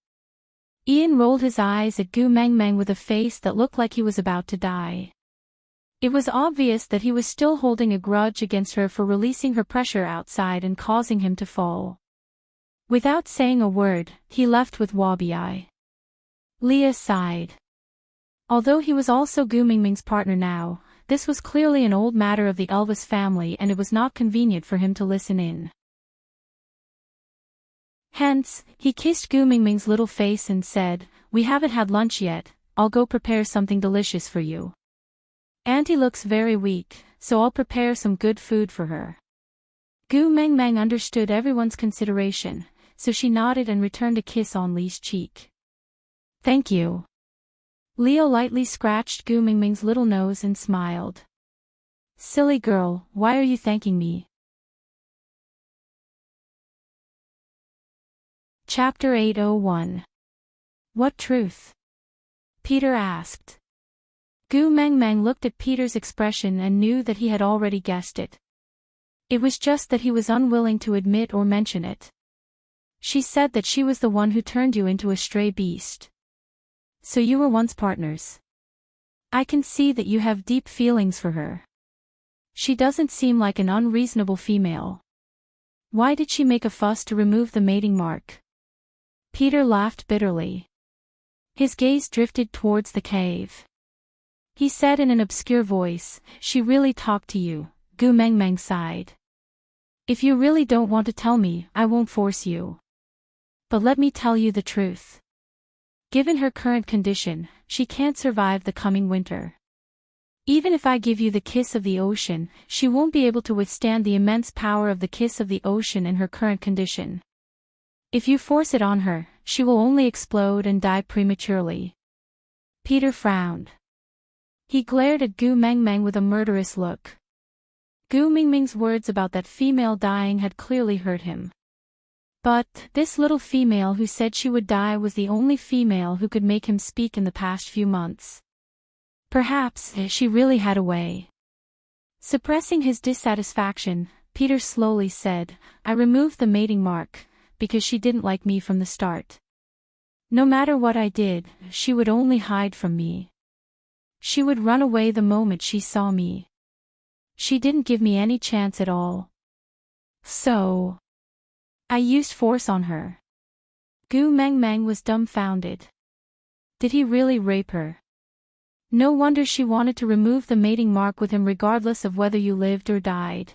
Ian rolled his eyes at Gu Meng Meng with a face that looked like he was about to die. It was obvious that he was still holding a grudge against her for releasing her pressure outside and causing him to fall. Without saying a word, he left with Wabi. Leah sighed. Although he was also Gu Meng Meng's partner now, this was clearly an old matter of the Elvis family and it was not convenient for him to listen in. Hence, he kissed Gu Meng Meng's little face and said, We haven't had lunch yet, I'll go prepare something delicious for you. Auntie looks very weak, so I'll prepare some good food for her. Gu Meng Meng understood everyone's consideration, so she nodded and returned a kiss on Lee's cheek. Thank you. Leo lightly scratched Gu Meng Meng's little nose and smiled. Silly girl, why are you thanking me? Chapter 801. What truth? Peter asked. Gu Meng Meng looked at Peter's expression and knew that he had already guessed it. It was just that he was unwilling to admit or mention it. She said that she was the one who turned you into a stray beast. So you were once partners. I can see that you have deep feelings for her. She doesn't seem like an unreasonable female. Why did she make a fuss to remove the mating mark? Peter laughed bitterly. His gaze drifted towards the cave. He said in an obscure voice, She really talked to you. Gu Meng Meng sighed. If you really don't want to tell me, I won't force you. But let me tell you the truth. Given her current condition, she can't survive the coming winter. Even if I give you the kiss of the ocean, she won't be able to withstand the immense power of the kiss of the ocean in her current condition. If you force it on her, she will only explode and die prematurely. Peter frowned. He glared at Gu Meng Meng with a murderous look. Gu Meng Meng's words about that female dying had clearly hurt him. But, this little female who said she would die was the only female who could make him speak in the past few months. Perhaps, she really had a way. Suppressing his dissatisfaction, Peter slowly said, I removed the mating mark, because she didn't like me from the start. No matter what I did, she would only hide from me. She would run away the moment she saw me. She didn't give me any chance at all. So, I used force on her. Gu Meng Meng was dumbfounded. Did he really rape her? No wonder she wanted to remove the mating mark with him regardless of whether you lived or died.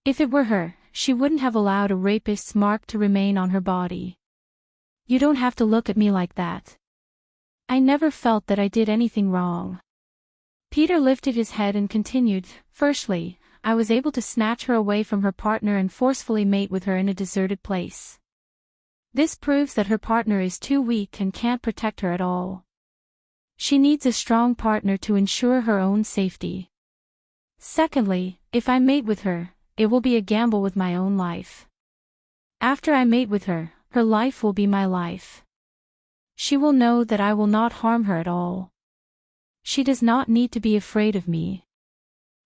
If it were her, she wouldn't have allowed a rapist's mark to remain on her body. You don't have to look at me like that. I never felt that I did anything wrong. Peter lifted his head and continued, Firstly, I was able to snatch her away from her partner and forcefully mate with her in a deserted place. This proves that her partner is too weak and can't protect her at all. She needs a strong partner to ensure her own safety. Secondly, if I mate with her, it will be a gamble with my own life. After I mate with her, her life will be my life. She will know that I will not harm her at all. She does not need to be afraid of me.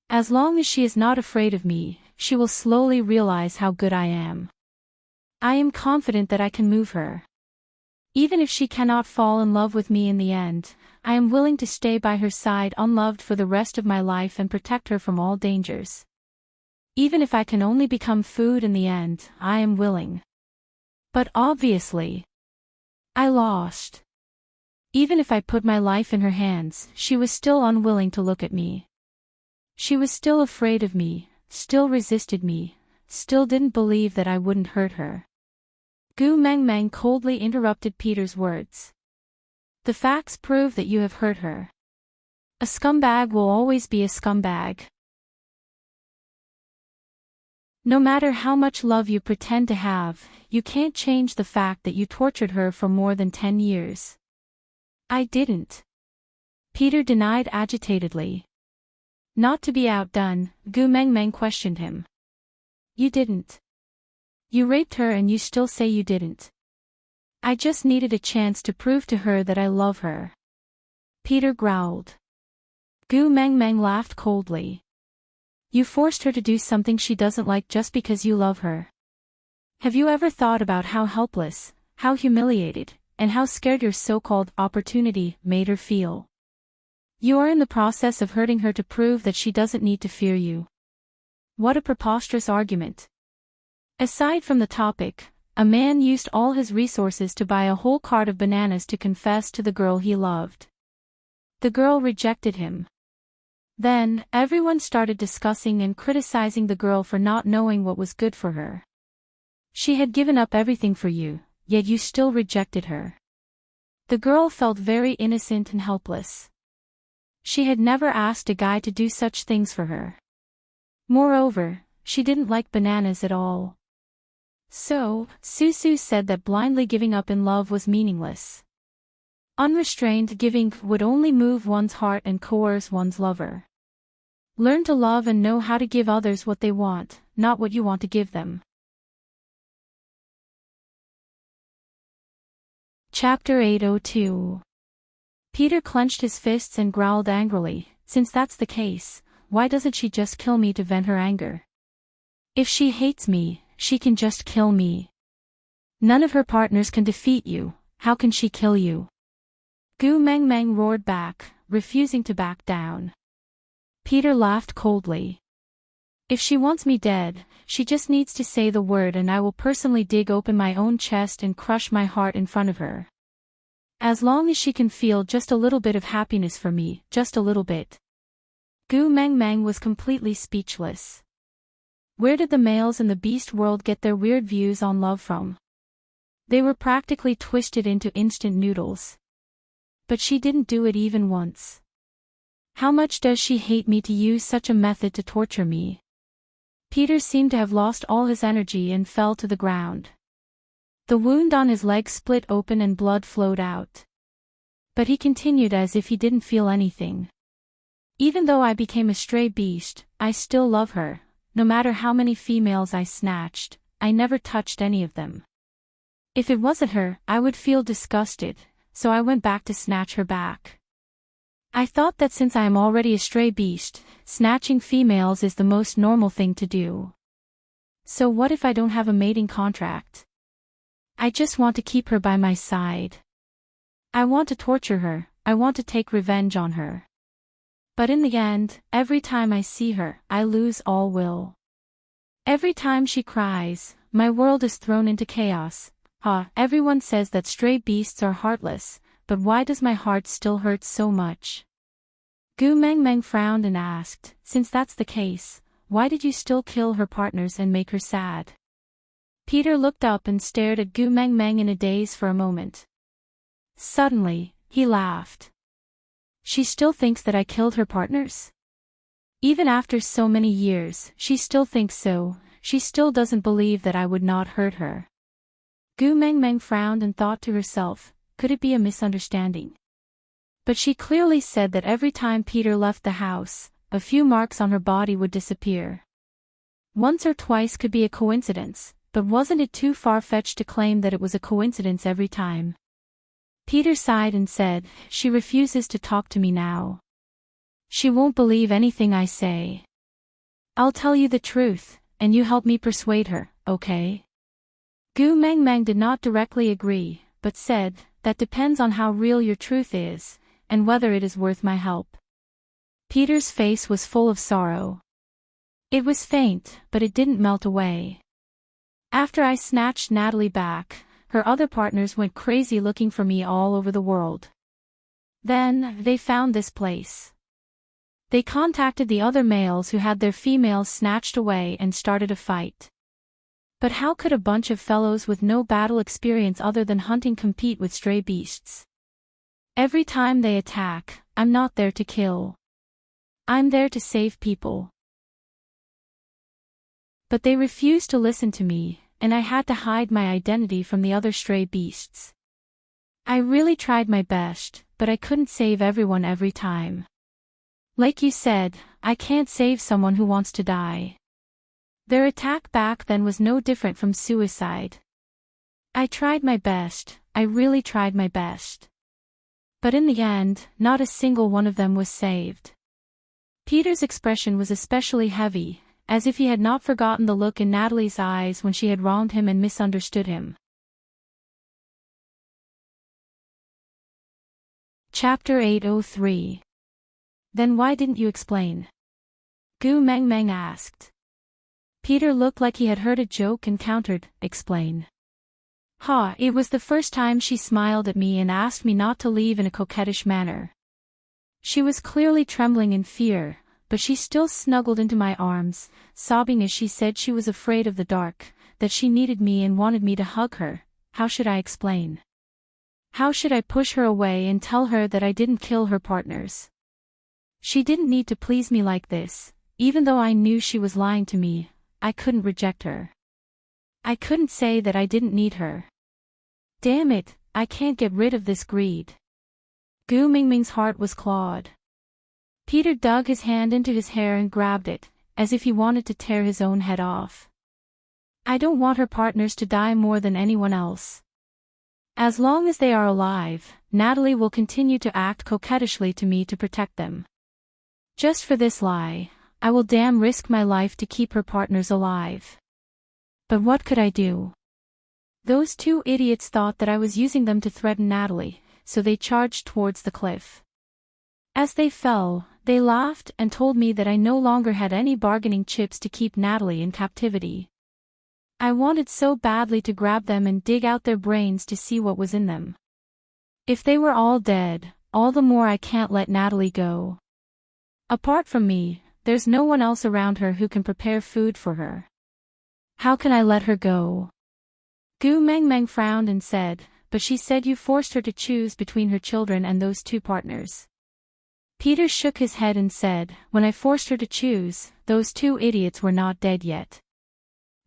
As long as she is not afraid of me, she will slowly realize how good I am. I am confident that I can move her. Even if she cannot fall in love with me in the end, I am willing to stay by her side unloved for the rest of my life and protect her from all dangers. Even if I can only become food in the end, I am willing. But obviously, I lost. Even if I put my life in her hands, she was still unwilling to look at me. She was still afraid of me, still resisted me, still didn't believe that I wouldn't hurt her. Gu Mengmeng coldly interrupted Peter's words. The facts prove that you have hurt her. A scumbag will always be a scumbag. No matter how much love you pretend to have, you can't change the fact that you tortured her for more than 10 years. I didn't. Peter denied agitatedly. Not to be outdone, Gu Mengmeng questioned him. You didn't. You raped her and you still say you didn't. I just needed a chance to prove to her that I love her. Peter growled. Gu Mengmeng laughed coldly. You forced her to do something she doesn't like just because you love her. Have you ever thought about how helpless, how humiliated, and how scared your so-called opportunity made her feel? You are in the process of hurting her to prove that she doesn't need to fear you. What a preposterous argument. Aside from the topic, a man used all his resources to buy a whole cart of bananas to confess to the girl he loved. The girl rejected him. Then, everyone started discussing and criticizing the girl for not knowing what was good for her. She had given up everything for you, yet you still rejected her. The girl felt very innocent and helpless. She had never asked a guy to do such things for her. Moreover, she didn't like bananas at all. So, Susu said that blindly giving up in love was meaningless. Unrestrained giving would only move one's heart and coerce one's lover. Learn to love and know how to give others what they want, not what you want to give them. Chapter 802. Peter clenched his fists and growled angrily, since that's the case, why doesn't she just kill me to vent her anger? If she hates me, she can just kill me. None of her partners can defeat you, how can she kill you? Gu Mengmeng roared back, refusing to back down. Peter laughed coldly. If she wants me dead, she just needs to say the word and I will personally dig open my own chest and crush my heart in front of her. As long as she can feel just a little bit of happiness for me, just a little bit. Gu Mengmeng was completely speechless. Where did the males in the beast world get their weird views on love from? They were practically twisted into instant noodles. But she didn't do it even once. How much does she hate me to use such a method to torture me? Peter seemed to have lost all his energy and fell to the ground. The wound on his leg split open and blood flowed out. But he continued as if he didn't feel anything. Even though I became a stray beast, I still love her. No matter how many females I snatched, I never touched any of them. If it wasn't her, I would feel disgusted, so I went back to snatch her back. I thought that since I am already a stray beast, snatching females is the most normal thing to do. So what if I don't have a mating contract? I just want to keep her by my side. I want to torture her, I want to take revenge on her. But in the end, every time I see her, I lose all will. Every time she cries, my world is thrown into chaos. Everyone says that stray beasts are heartless, but why does my heart still hurt so much? Gu Mengmeng frowned and asked, since that's the case, why did you still kill her partners and make her sad? Peter looked up and stared at Gu Mengmeng in a daze for a moment. Suddenly, he laughed. She still thinks that I killed her partners? Even after so many years, she still thinks so, she still doesn't believe that I would not hurt her. Gu Mengmeng frowned and thought to herself, could it be a misunderstanding? But she clearly said that every time Peter left the house, a few marks on her body would disappear. Once or twice could be a coincidence, but wasn't it too far-fetched to claim that it was a coincidence every time? Peter sighed and said, she refuses to talk to me now. She won't believe anything I say. I'll tell you the truth, and you help me persuade her, okay? Gu Mengmeng did not directly agree, but said, that depends on how real your truth is, and whether it is worth my help. Peter's face was full of sorrow. It was faint, but it didn't melt away. After I snatched Natalie back, her other partners went crazy looking for me all over the world. Then, they found this place. They contacted the other males who had their females snatched away and started a fight. But how could a bunch of fellows with no battle experience other than hunting compete with stray beasts? Every time they attack, I'm not there to kill. I'm there to save people. But they refused to listen to me, and I had to hide my identity from the other stray beasts. I really tried my best, but I couldn't save everyone every time. Like you said, I can't save someone who wants to die. Their attack back then was no different from suicide. I tried my best, I really tried my best. But in the end, not a single one of them was saved. Peter's expression was especially heavy, as if he had not forgotten the look in Natalie's eyes when she had wronged him and misunderstood him. Chapter 803. Then why didn't you explain? Gu Mengmeng asked. Peter looked like he had heard a joke and countered, explain. It was the first time she smiled at me and asked me not to leave in a coquettish manner. She was clearly trembling in fear, but she still snuggled into my arms, sobbing as she said she was afraid of the dark, that she needed me and wanted me to hug her. How should I explain? How should I push her away and tell her that I didn't kill her partners? She didn't need to please me like this. Even though I knew she was lying to me, I couldn't reject her. I couldn't say that I didn't need her. Damn it, I can't get rid of this greed. Gu Mingming's heart was clawed. Peter dug his hand into his hair and grabbed it, as if he wanted to tear his own head off. I don't want her partners to die more than anyone else. As long as they are alive, Natalie will continue to act coquettishly to me to protect them. Just for this lie, I will damn risk my life to keep her partners alive. But what could I do? Those two idiots thought that I was using them to threaten Natalie, so they charged towards the cliff. As they fell, they laughed and told me that I no longer had any bargaining chips to keep Natalie in captivity. I wanted so badly to grab them and dig out their brains to see what was in them. If they were all dead, all the more I can't let Natalie go. Apart from me, there's no one else around her who can prepare food for her. How can I let her go? Gu Mengmeng frowned and said, but she said you forced her to choose between her children and those two partners. Peter shook his head and said, when I forced her to choose, those two idiots were not dead yet.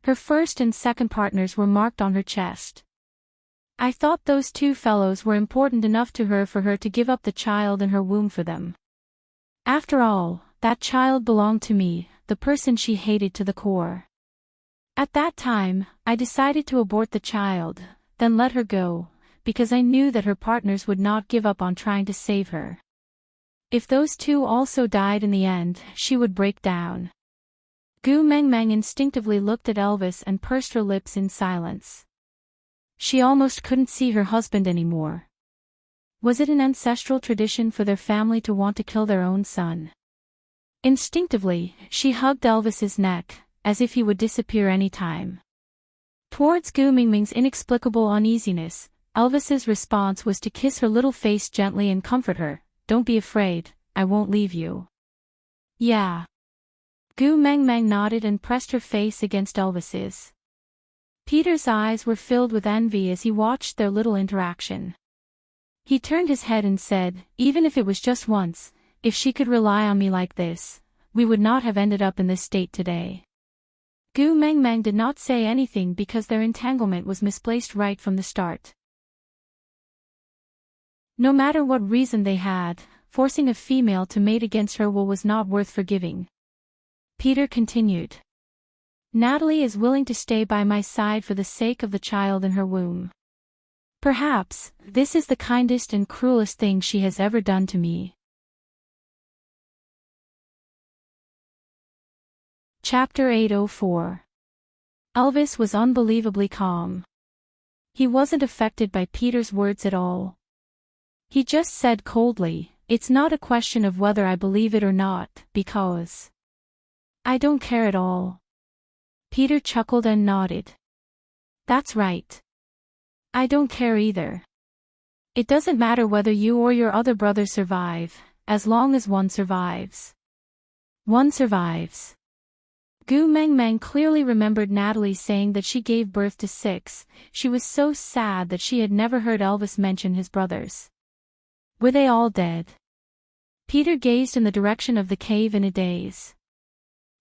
Her first and second partners were marked on her chest. I thought those two fellows were important enough to her for her to give up the child in her womb for them. After all, that child belonged to me, the person she hated to the core. At that time, I decided to abort the child, then let her go, because I knew that her partners would not give up on trying to save her. If those two also died in the end, she would break down. Gu Mengmeng instinctively looked at Elvis and pursed her lips in silence. She almost couldn't see her husband anymore. Was it an ancestral tradition for their family to want to kill their own son? Instinctively, she hugged Elvis's neck, as if he would disappear any time. Towards Gu Mingming's inexplicable uneasiness, Elvis's response was to kiss her little face gently and comfort her. Don't be afraid, I won't leave you. Yeah. Gu Mengmeng nodded and pressed her face against Elvis's. Peter's eyes were filled with envy as he watched their little interaction. He turned his head and said, even if it was just once, if she could rely on me like this, we would not have ended up in this state today. Gu Mengmeng did not say anything because their entanglement was misplaced right from the start. No matter what reason they had, forcing a female to mate against her will was not worth forgiving. Peter continued. Natalie is willing to stay by my side for the sake of the child in her womb. Perhaps, this is the kindest and cruelest thing she has ever done to me. Chapter 804. Elvis was unbelievably calm. He wasn't affected by Peter's words at all. He just said coldly, "It's not a question of whether I believe it or not, because I don't care at all." Peter chuckled and nodded. "That's right. I don't care either. It doesn't matter whether you or your other brother survive, as long as one survives. One survives." Gu Meng Meng clearly remembered Natalie saying that she gave birth to 6. She was so sad that she had never heard Elvis mention his brothers. Were they all dead? Peter gazed in the direction of the cave in a daze.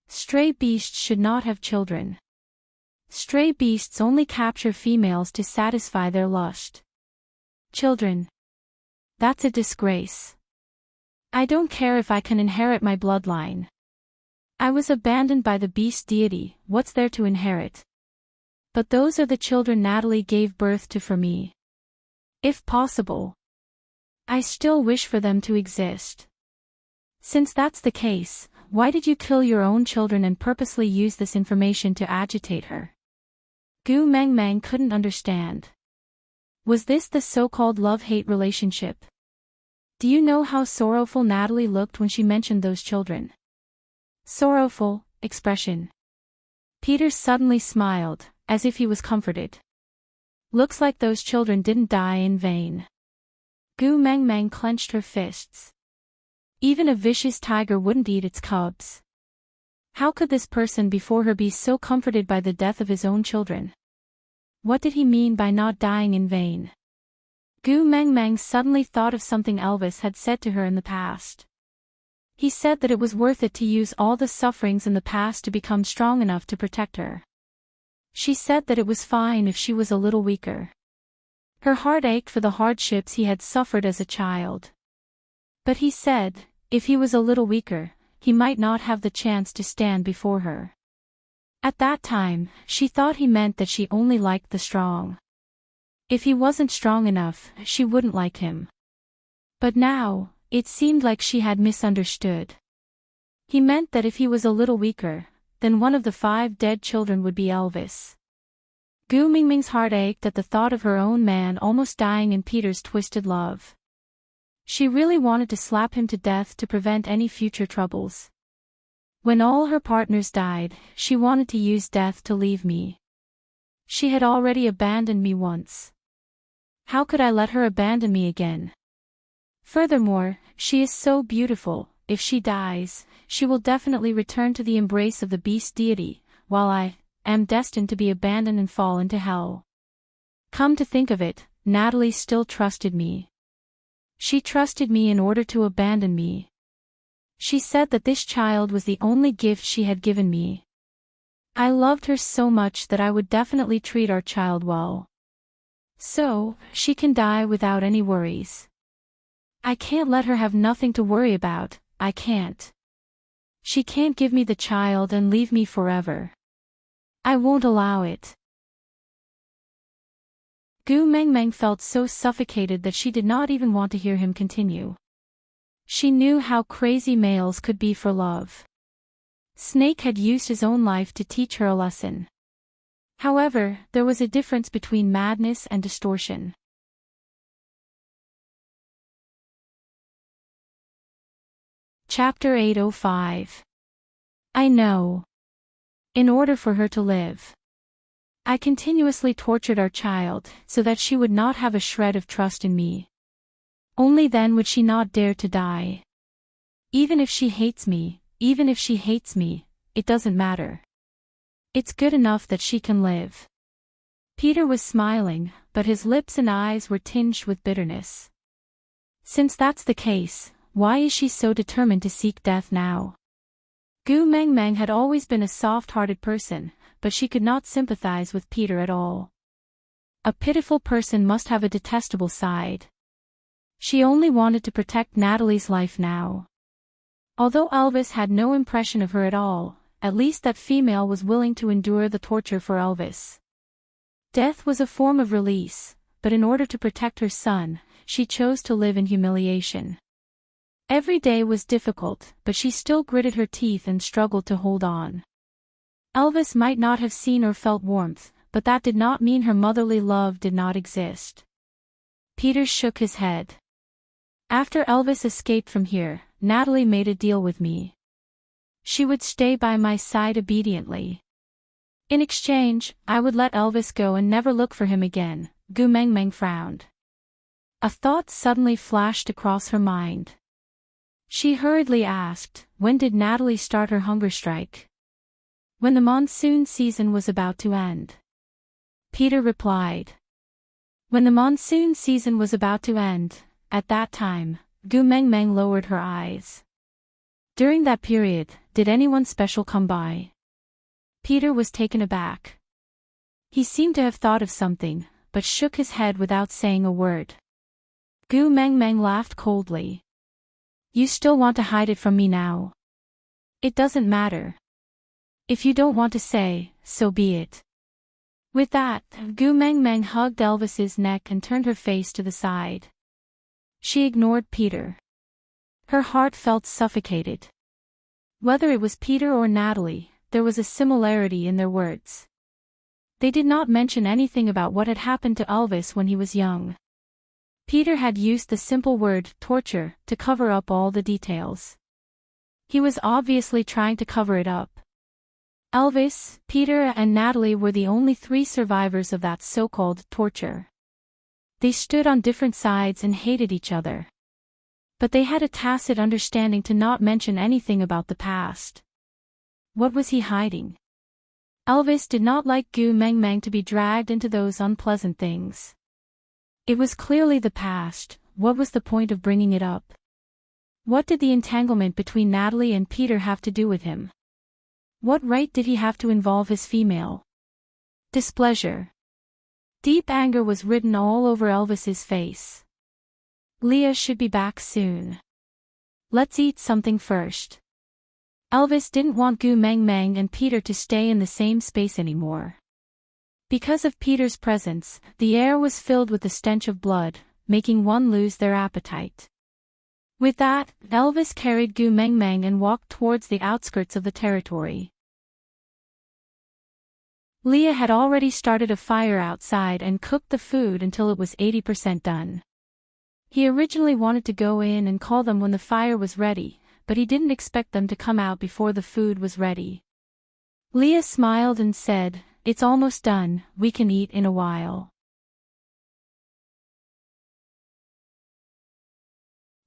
Stray beasts should not have children. Stray beasts only capture females to satisfy their lust. Children. That's a disgrace. I don't care if I can inherit my bloodline. I was abandoned by the beast deity, what's there to inherit? But those are the children Natalie gave birth to for me. If possible, I still wish for them to exist. Since that's the case, why did you kill your own children and purposely use this information to agitate her? Gu Meng Meng couldn't understand. Was this the so-called love-hate relationship? Do you know how sorrowful Natalie looked when she mentioned those children? Sorrowful expression. Peter suddenly smiled, as if he was comforted. Looks like those children didn't die in vain. Gu Meng Meng clenched her fists. Even a vicious tiger wouldn't eat its cubs. How could this person before her be so comforted by the death of his own children? What did he mean by not dying in vain? Gu Meng Meng suddenly thought of something Elvis had said to her in the past. He said that it was worth it to use all the sufferings in the past to become strong enough to protect her. She said that it was fine if she was a little weaker. Her heart ached for the hardships he had suffered as a child. But he said, if he was a little weaker, he might not have the chance to stand before her. At that time, she thought he meant that she only liked the strong. If he wasn't strong enough, she wouldn't like him. But now, it seemed like she had misunderstood. He meant that if he was a little weaker, then one of the 5 dead children would be Elvis. Gu Mingming's heart ached at the thought of her own man almost dying in Peter's twisted love. She really wanted to slap him to death to prevent any future troubles. When all her partners died, she wanted to use death to leave me. She had already abandoned me once. How could I let her abandon me again? Furthermore, she is so beautiful, if she dies, she will definitely return to the embrace of the beast deity, while I am destined to be abandoned and fall into hell. Come to think of it, Natalie still trusted me. She trusted me in order to abandon me. She said that this child was the only gift she had given me. I loved her so much that I would definitely treat our child well. So, she can die without any worries. I can't let her have nothing to worry about, I can't. She can't give me the child and leave me forever. I won't allow it. Gu Meng Meng felt so suffocated that she did not even want to hear him continue. She knew how crazy males could be for love. Snake had used his own life to teach her a lesson. However, there was a difference between madness and distortion. Chapter 805. I know. In order for her to live, I continuously tortured our child, so that she would not have a shred of trust in me. Only then would she not dare to die. Even if she hates me, it doesn't matter. It's good enough that she can live. Peter was smiling, but his lips and eyes were tinged with bitterness. Since that's the case, why is she so determined to seek death now? Gu Meng Meng had always been a soft-hearted person, but she could not sympathize with Peter at all. A pitiful person must have a detestable side. She only wanted to protect Natalie's life now. Although Elvis had no impression of her at all, at least that female was willing to endure the torture for Elvis. Death was a form of release, but in order to protect her son, she chose to live in humiliation. Every day was difficult, but she still gritted her teeth and struggled to hold on. Elvis might not have seen or felt warmth, but that did not mean her motherly love did not exist. Peter shook his head. After Elvis escaped from here, Natalie made a deal with me. She would stay by my side obediently. In exchange, I would let Elvis go and never look for him again. Gu Mengmeng frowned. A thought suddenly flashed across her mind. She hurriedly asked, when did Natalie start her hunger strike? When the monsoon season was about to end. Peter replied. When the monsoon season was about to end, at that time, Gu Mengmeng lowered her eyes. During that period, did anyone special come by? Peter was taken aback. He seemed to have thought of something, but shook his head without saying a word. Gu Mengmeng laughed coldly. You still want to hide it from me now? It doesn't matter. If you don't want to say, so be it. With that, Gu Mengmeng hugged Elvis's neck and turned her face to the side. She ignored Peter. Her heart felt suffocated. Whether it was Peter or Natalie, there was a similarity in their words. They did not mention anything about what had happened to Elvis when he was young. Peter had used the simple word, torture, to cover up all the details. He was obviously trying to cover it up. Elvis, Peter and Natalie were the only three survivors of that so-called torture. They stood on different sides and hated each other. But they had a tacit understanding to not mention anything about the past. What was he hiding? Elvis did not like Gu Mengmeng to be dragged into those unpleasant things. It was clearly the past. What was the point of bringing it up? What did the entanglement between Natalie and Peter have to do with him? What right did he have to involve his female? Displeasure. Deep anger was written all over Elvis's face. Leah should be back soon. Let's eat something first. Elvis didn't want Gu Mengmeng and Peter to stay in the same space anymore. Because of Peter's presence, the air was filled with the stench of blood, making one lose their appetite. With that, Elvis carried Gu Mengmeng and walked towards the outskirts of the territory. Leah had already started a fire outside and cooked the food until it was 80% done. He originally wanted to go in and call them when the fire was ready, but he didn't expect them to come out before the food was ready. Leah smiled and said, "It's almost done, we can eat in a while."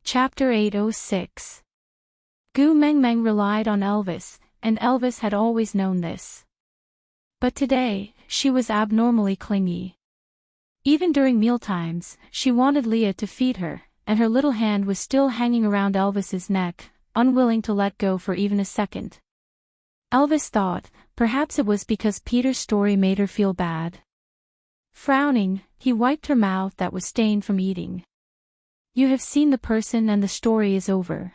Chapter 806. Gu Mengmeng relied on Elvis, and Elvis had always known this. But today, she was abnormally clingy. Even during mealtimes, she wanted Leah to feed her, and her little hand was still hanging around Elvis's neck, unwilling to let go for even a second. Elvis thought, perhaps it was because Peter's story made her feel bad. Frowning, he wiped her mouth that was stained from eating. You have seen the person and the story is over.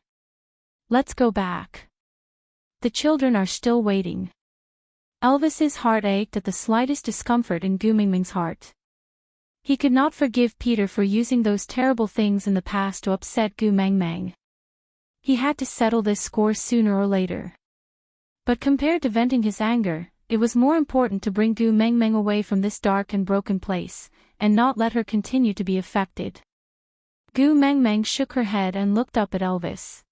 Let's go back. The children are still waiting. Elvis's heart ached at the slightest discomfort in Gu Mengmeng's heart. He could not forgive Peter for using those terrible things in the past to upset Gu Mengmeng. He had to settle this score sooner or later. But compared to venting his anger, it was more important to bring Gu Mengmeng away from this dark and broken place, and not let her continue to be affected. Gu Mengmeng shook her head and looked up at Elvis.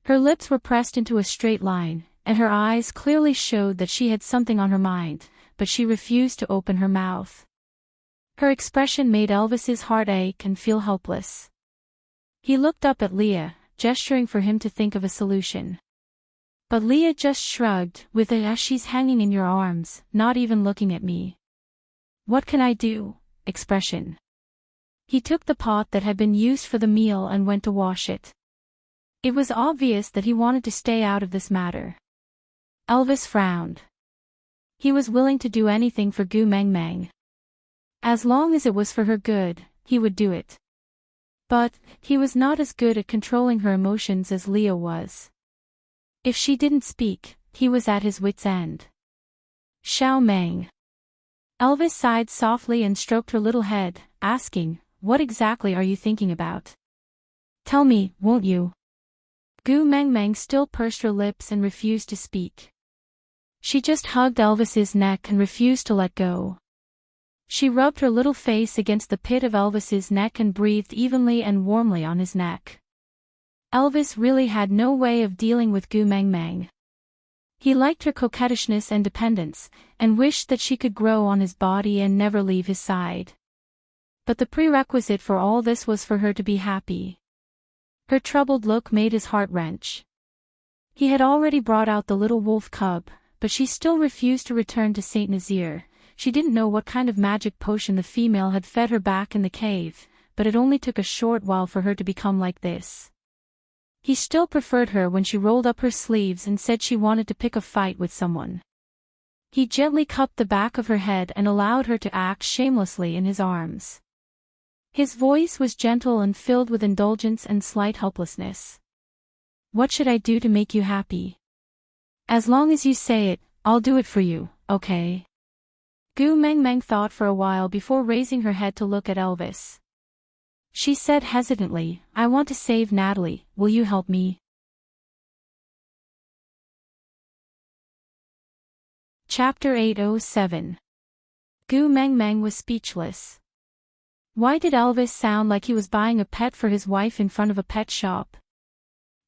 Her lips were pressed into a straight line, and her eyes clearly showed that she had something on her mind, but she refused to open her mouth. Her expression made Elvis's heart ache and feel helpless. He looked up at Leah, gesturing for him to think of a solution. But Leah just shrugged, with a "she's hanging in your arms, not even looking at me. What can I do?" expression. He took the pot that had been used for the meal and went to wash it. It was obvious that he wanted to stay out of this matter. Elvis frowned. He was willing to do anything for Gu Mengmeng. As long as it was for her good, he would do it. But, he was not as good at controlling her emotions as Leah was. If she didn't speak, he was at his wit's end. Xiao Meng. Elvis sighed softly and stroked her little head, asking, "What exactly are you thinking about? Tell me, won't you?" Gu Mengmeng still pursed her lips and refused to speak. She just hugged Elvis's neck and refused to let go. She rubbed her little face against the pit of Elvis's neck and breathed evenly and warmly on his neck. Elvis really had no way of dealing with Gu Meng Meng. He liked her coquettishness and dependence, and wished that she could grow on his body and never leave his side. But the prerequisite for all this was for her to be happy. Her troubled look made his heart wrench. He had already brought out the little wolf cub, but she still refused to return to Saint Nazaire. She didn't know what kind of magic potion the female had fed her back in the cave, but it only took a short while for her to become like this. He still preferred her when she rolled up her sleeves and said she wanted to pick a fight with someone. He gently cupped the back of her head and allowed her to act shamelessly in his arms. His voice was gentle and filled with indulgence and slight helplessness. "What should I do to make you happy? As long as you say it, I'll do it for you, okay?" Gu Meng Meng thought for a while before raising her head to look at Elvis. She said hesitantly, "I want to save Natalie, will you help me?" Chapter 807. Gu Meng Meng was speechless. Why did Elvis sound like he was buying a pet for his wife in front of a pet shop?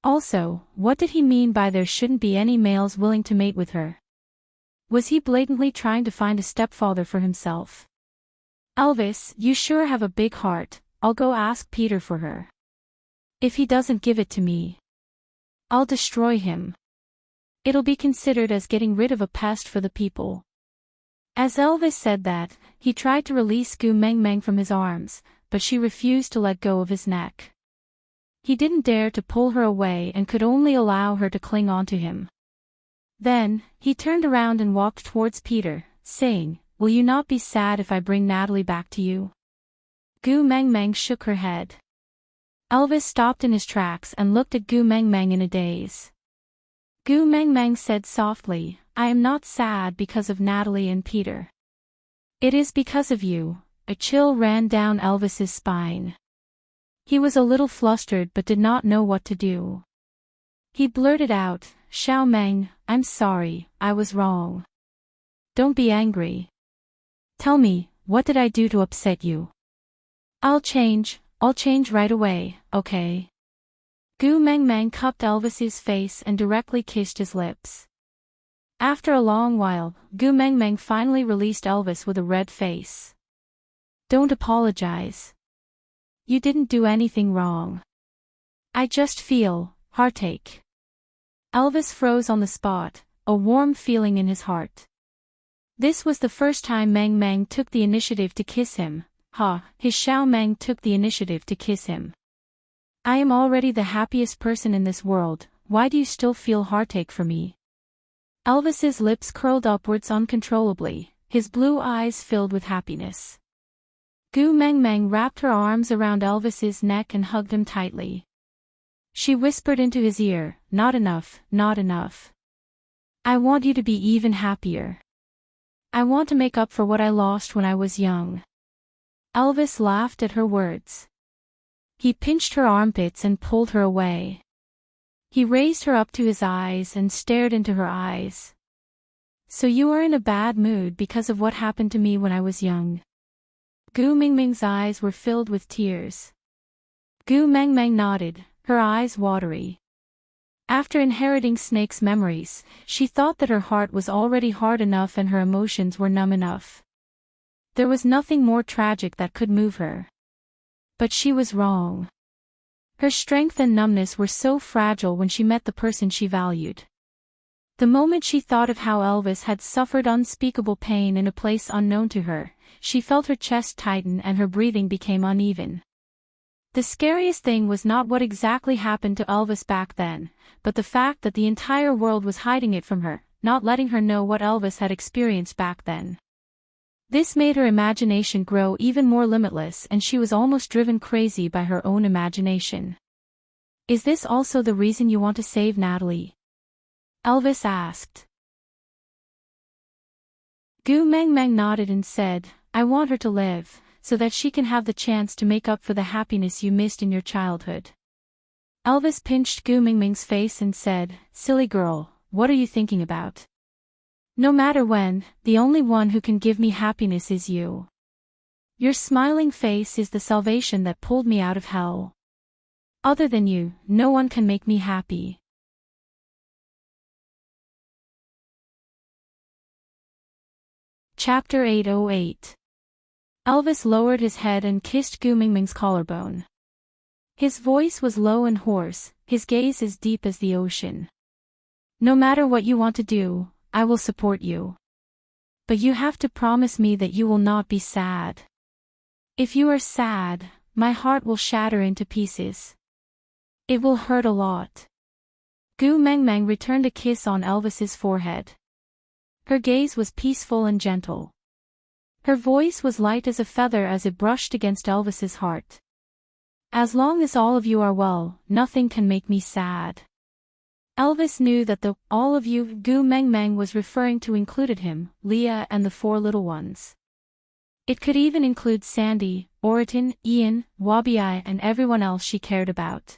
Also, what did he mean by there shouldn't be any males willing to mate with her? Was he blatantly trying to find a stepfather for himself? "Elvis, you sure have a big heart, I'll go ask Peter for her. If he doesn't give it to me, I'll destroy him. It'll be considered as getting rid of a pest for the people." As Elvis said that, he tried to release Gu Meng Meng from his arms, but she refused to let go of his neck. He didn't dare to pull her away and could only allow her to cling onto him. Then, he turned around and walked towards Peter, saying, "Will you not be sad if I bring Natalie back to you?" Gu Meng Meng shook her head. Elvis stopped in his tracks and looked at Gu Meng Meng in a daze. Gu Meng Meng said softly, "I am not sad because of Natalie and Peter. It is because of you." A chill ran down Elvis's spine. He was a little flustered but did not know what to do. He blurted out, "Xiao Meng, I'm sorry, I was wrong. Don't be angry. Tell me, what did I do to upset you? I'll change right away, okay?" Gu Meng Meng cupped Elvis's face and directly kissed his lips. After a long while, Gu Meng Meng finally released Elvis with a red face. "Don't apologize. You didn't do anything wrong. I just feel heartache." Elvis froze on the spot, a warm feeling in his heart. This was the first time Meng Meng took the initiative to kiss him. His Xiao Meng took the initiative to kiss him. "I am already the happiest person in this world, why do you still feel heartache for me?" Elvis's lips curled upwards uncontrollably, his blue eyes filled with happiness. Gu Meng Meng wrapped her arms around Elvis's neck and hugged him tightly. She whispered into his ear, "Not enough, not enough. I want you to be even happier. I want to make up for what I lost when I was young." Elvis laughed at her words. He pinched her armpits and pulled her away. He raised her up to his eyes and stared into her eyes. "So you are in a bad mood because of what happened to me when I was young?" Gu Meng Meng's eyes were filled with tears. Gu Meng Meng nodded, her eyes watery. After inheriting Snake's memories, she thought that her heart was already hard enough and her emotions were numb enough. There was nothing more tragic that could move her. But she was wrong. Her strength and numbness were so fragile when she met the person she valued. The moment she thought of how Elvis had suffered unspeakable pain in a place unknown to her, she felt her chest tighten and her breathing became uneven. The scariest thing was not what exactly happened to Elvis back then, but the fact that the entire world was hiding it from her, not letting her know what Elvis had experienced back then. This made her imagination grow even more limitless and she was almost driven crazy by her own imagination. "Is this also the reason you want to save Natalie?" Elvis asked. Gu Meng Meng nodded and said, "I want her to live, so that she can have the chance to make up for the happiness you missed in your childhood." Elvis pinched Gu Meng Meng's face and said, "Silly girl, what are you thinking about? No matter when, the only one who can give me happiness is you. Your smiling face is the salvation that pulled me out of hell. Other than you, no one can make me happy. Chapter 808. Elvis lowered his head and kissed Gu Mingming's collarbone. His voice was low and hoarse, his gaze as deep as the ocean. No matter what you want to do, I will support you. But you have to promise me that you will not be sad. If you are sad, my heart will shatter into pieces. It will hurt a lot. Gu Mengmeng returned a kiss on Elvis's forehead. Her gaze was peaceful and gentle. Her voice was light as a feather as it brushed against Elvis's heart. As long as all of you are well, nothing can make me sad. Elvis knew that the all of you Gu Mengmeng was referring to included him, Leah and the 4 little ones. It could even include Sandy, Oriton, Ian, Wabi and everyone else she cared about.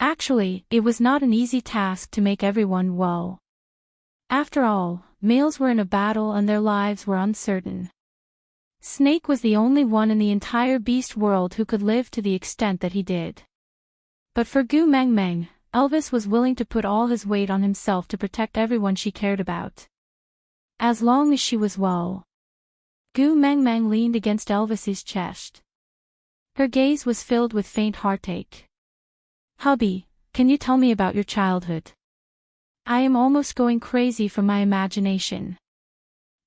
Actually, it was not an easy task to make everyone well. After all, males were in a battle and their lives were uncertain. Snake was the only one in the entire beast world who could live to the extent that he did. But for Gu Mengmeng, Elvis was willing to put all his weight on himself to protect everyone she cared about. As long as she was well. Gu Mengmeng leaned against Elvis's chest. Her gaze was filled with faint heartache. Hubby, can you tell me about your childhood? I am almost going crazy from my imagination.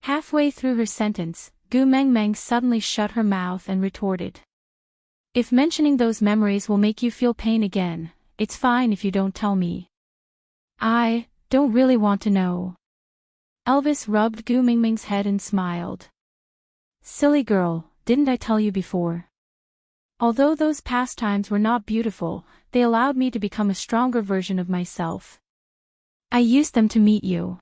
Halfway through her sentence, Gu Mengmeng suddenly shut her mouth and retorted. If mentioning those memories will make you feel pain again, it's fine if you don't tell me. I don't really want to know. Elvis rubbed Gu Mengmeng's head and smiled. Silly girl, didn't I tell you before? Although those pastimes were not beautiful, they allowed me to become a stronger version of myself. I used them to meet you.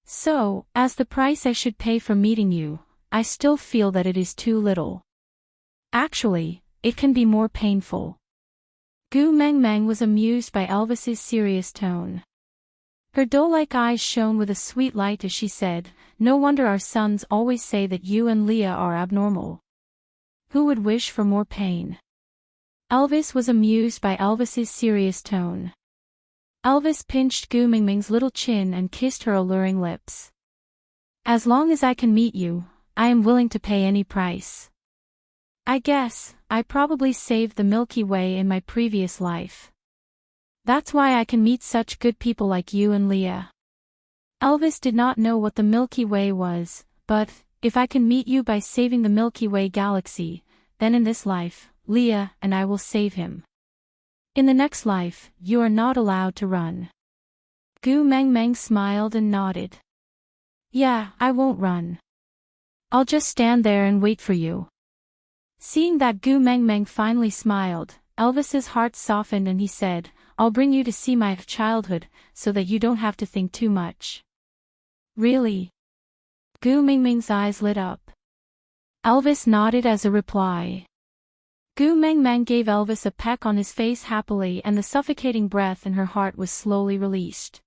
So, as the price I should pay for meeting you, I still feel that it is too little. Actually, it can be more painful. Gu Mengmeng was amused by Elvis's serious tone. Her doe-like eyes shone with a sweet light as she said, no wonder our sons always say that you and Leah are abnormal. Who would wish for more pain? Elvis was amused by Elvis's serious tone. Elvis pinched Gu Mengmeng's little chin and kissed her alluring lips. As long as I can meet you, I am willing to pay any price. I guess, I probably saved the Milky Way in my previous life. That's why I can meet such good people like you and Leah. Elvis did not know what the Milky Way was, but, if I can meet you by saving the Milky Way galaxy, then in this life, Leah and I will save him. In the next life, you are not allowed to run. Gu Mengmeng smiled and nodded. Yeah, I won't run. I'll just stand there and wait for you. Seeing that Gu Mengmeng finally smiled, Elvis's heart softened and he said, I'll bring you to see my childhood, so that you don't have to think too much. Really? Gu Mengmeng's eyes lit up. Elvis nodded as a reply. Gu Mengmeng gave Elvis a peck on his face happily and the suffocating breath in her heart was slowly released.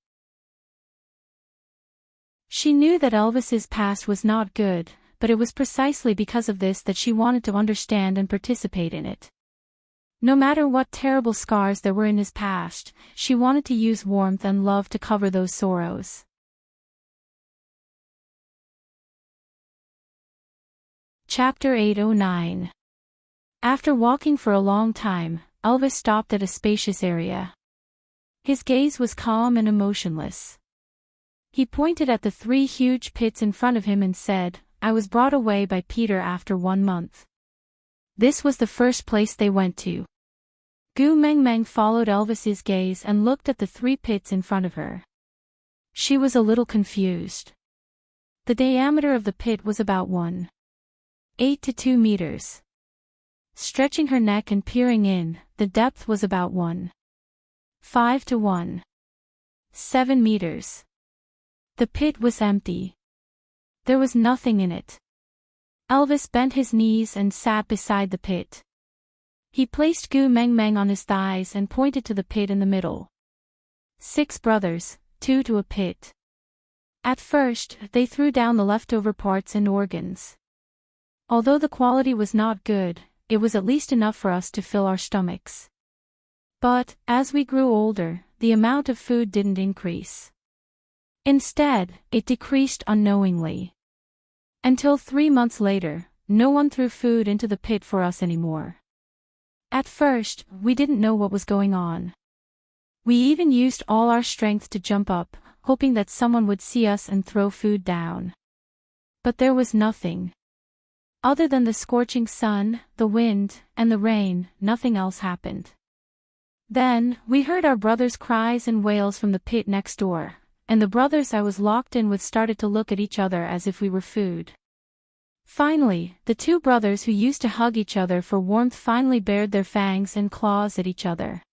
She knew that Elvis's past was not good, but it was precisely because of this that she wanted to understand and participate in it. No matter what terrible scars there were in his past, she wanted to use warmth and love to cover those sorrows. Chapter 809. After walking for a long time, Elvis stopped at a spacious area. His gaze was calm and emotionless. He pointed at the 3 huge pits in front of him and said, I was brought away by Peter after 1 month. This was the first place they went to. Gu Mengmeng followed Elvis's gaze and looked at the 3 pits in front of her. She was a little confused. The diameter of the pit was about 1.8 to 2 meters. Stretching her neck and peering in, the depth was about 1.5 to 1.7 meters. The pit was empty. There was nothing in it. Elvis bent his knees and sat beside the pit. He placed Gu Mengmeng on his thighs and pointed to the pit in the middle. 6 brothers, 2 to a pit. At first, they threw down the leftover parts and organs. Although the quality was not good, it was at least enough for us to fill our stomachs. But, as we grew older, the amount of food didn't increase. Instead, it decreased unknowingly. Until 3 months later, no one threw food into the pit for us anymore. At first, we didn't know what was going on. We even used all our strength to jump up, hoping that someone would see us and throw food down. But there was nothing. Other than the scorching sun, the wind, and the rain, nothing else happened. Then, we heard our brothers' cries and wails from the pit next door, and the brothers I was locked in with started to look at each other as if we were food. Finally, the two brothers who used to hug each other for warmth finally bared their fangs and claws at each other.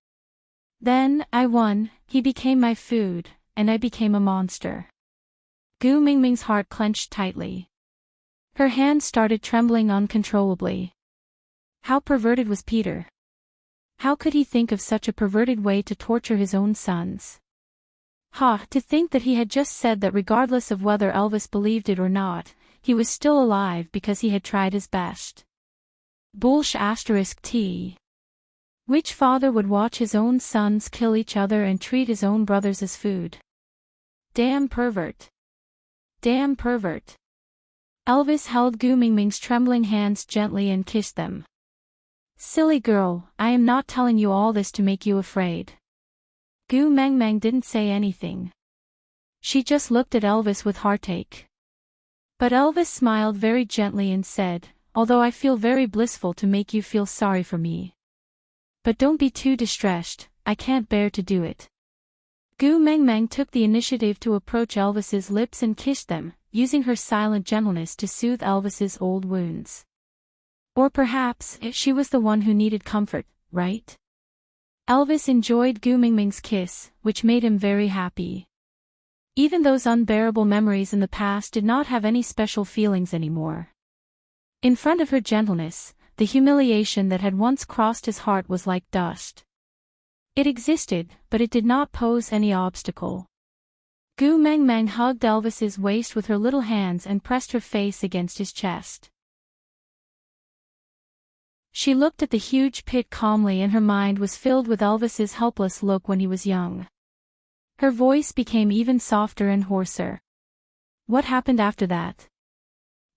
Then, I won, he became my food, and I became a monster. Gu Mingming's heart clenched tightly. Her hands started trembling uncontrollably. How perverted was Peter? How could he think of such a perverted way to torture his own sons? To think that he had just said that regardless of whether Elvis believed it or not, he was still alive because he had tried his best. *T. Which father would watch his own sons kill each other and treat his own brothers as food? Damn pervert. Damn pervert. Elvis held Gu Mingming's trembling hands gently and kissed them. Silly girl, I am not telling you all this to make you afraid. Gu Mengmeng didn't say anything. She just looked at Elvis with heartache. But Elvis smiled very gently and said, although I feel very blissful to make you feel sorry for me. But don't be too distressed, I can't bear to do it. Gu Mengmeng took the initiative to approach Elvis's lips and kissed them, using her silent gentleness to soothe Elvis's old wounds. Or perhaps, she was the one who needed comfort, right? Elvis enjoyed Gu Mingming's kiss, which made him very happy. Even those unbearable memories in the past did not have any special feelings anymore. In front of her gentleness, the humiliation that had once crossed his heart was like dust. It existed, but it did not pose any obstacle. Gu Mengmeng hugged Elvis's waist with her little hands and pressed her face against his chest. She looked at the huge pit calmly and her mind was filled with Elvis's helpless look when he was young. Her voice became even softer and hoarser. What happened after that?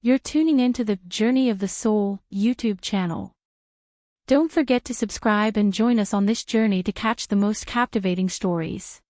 You're tuning into the Journey of the Soul YouTube channel. Don't forget to subscribe and join us on this journey to catch the most captivating stories.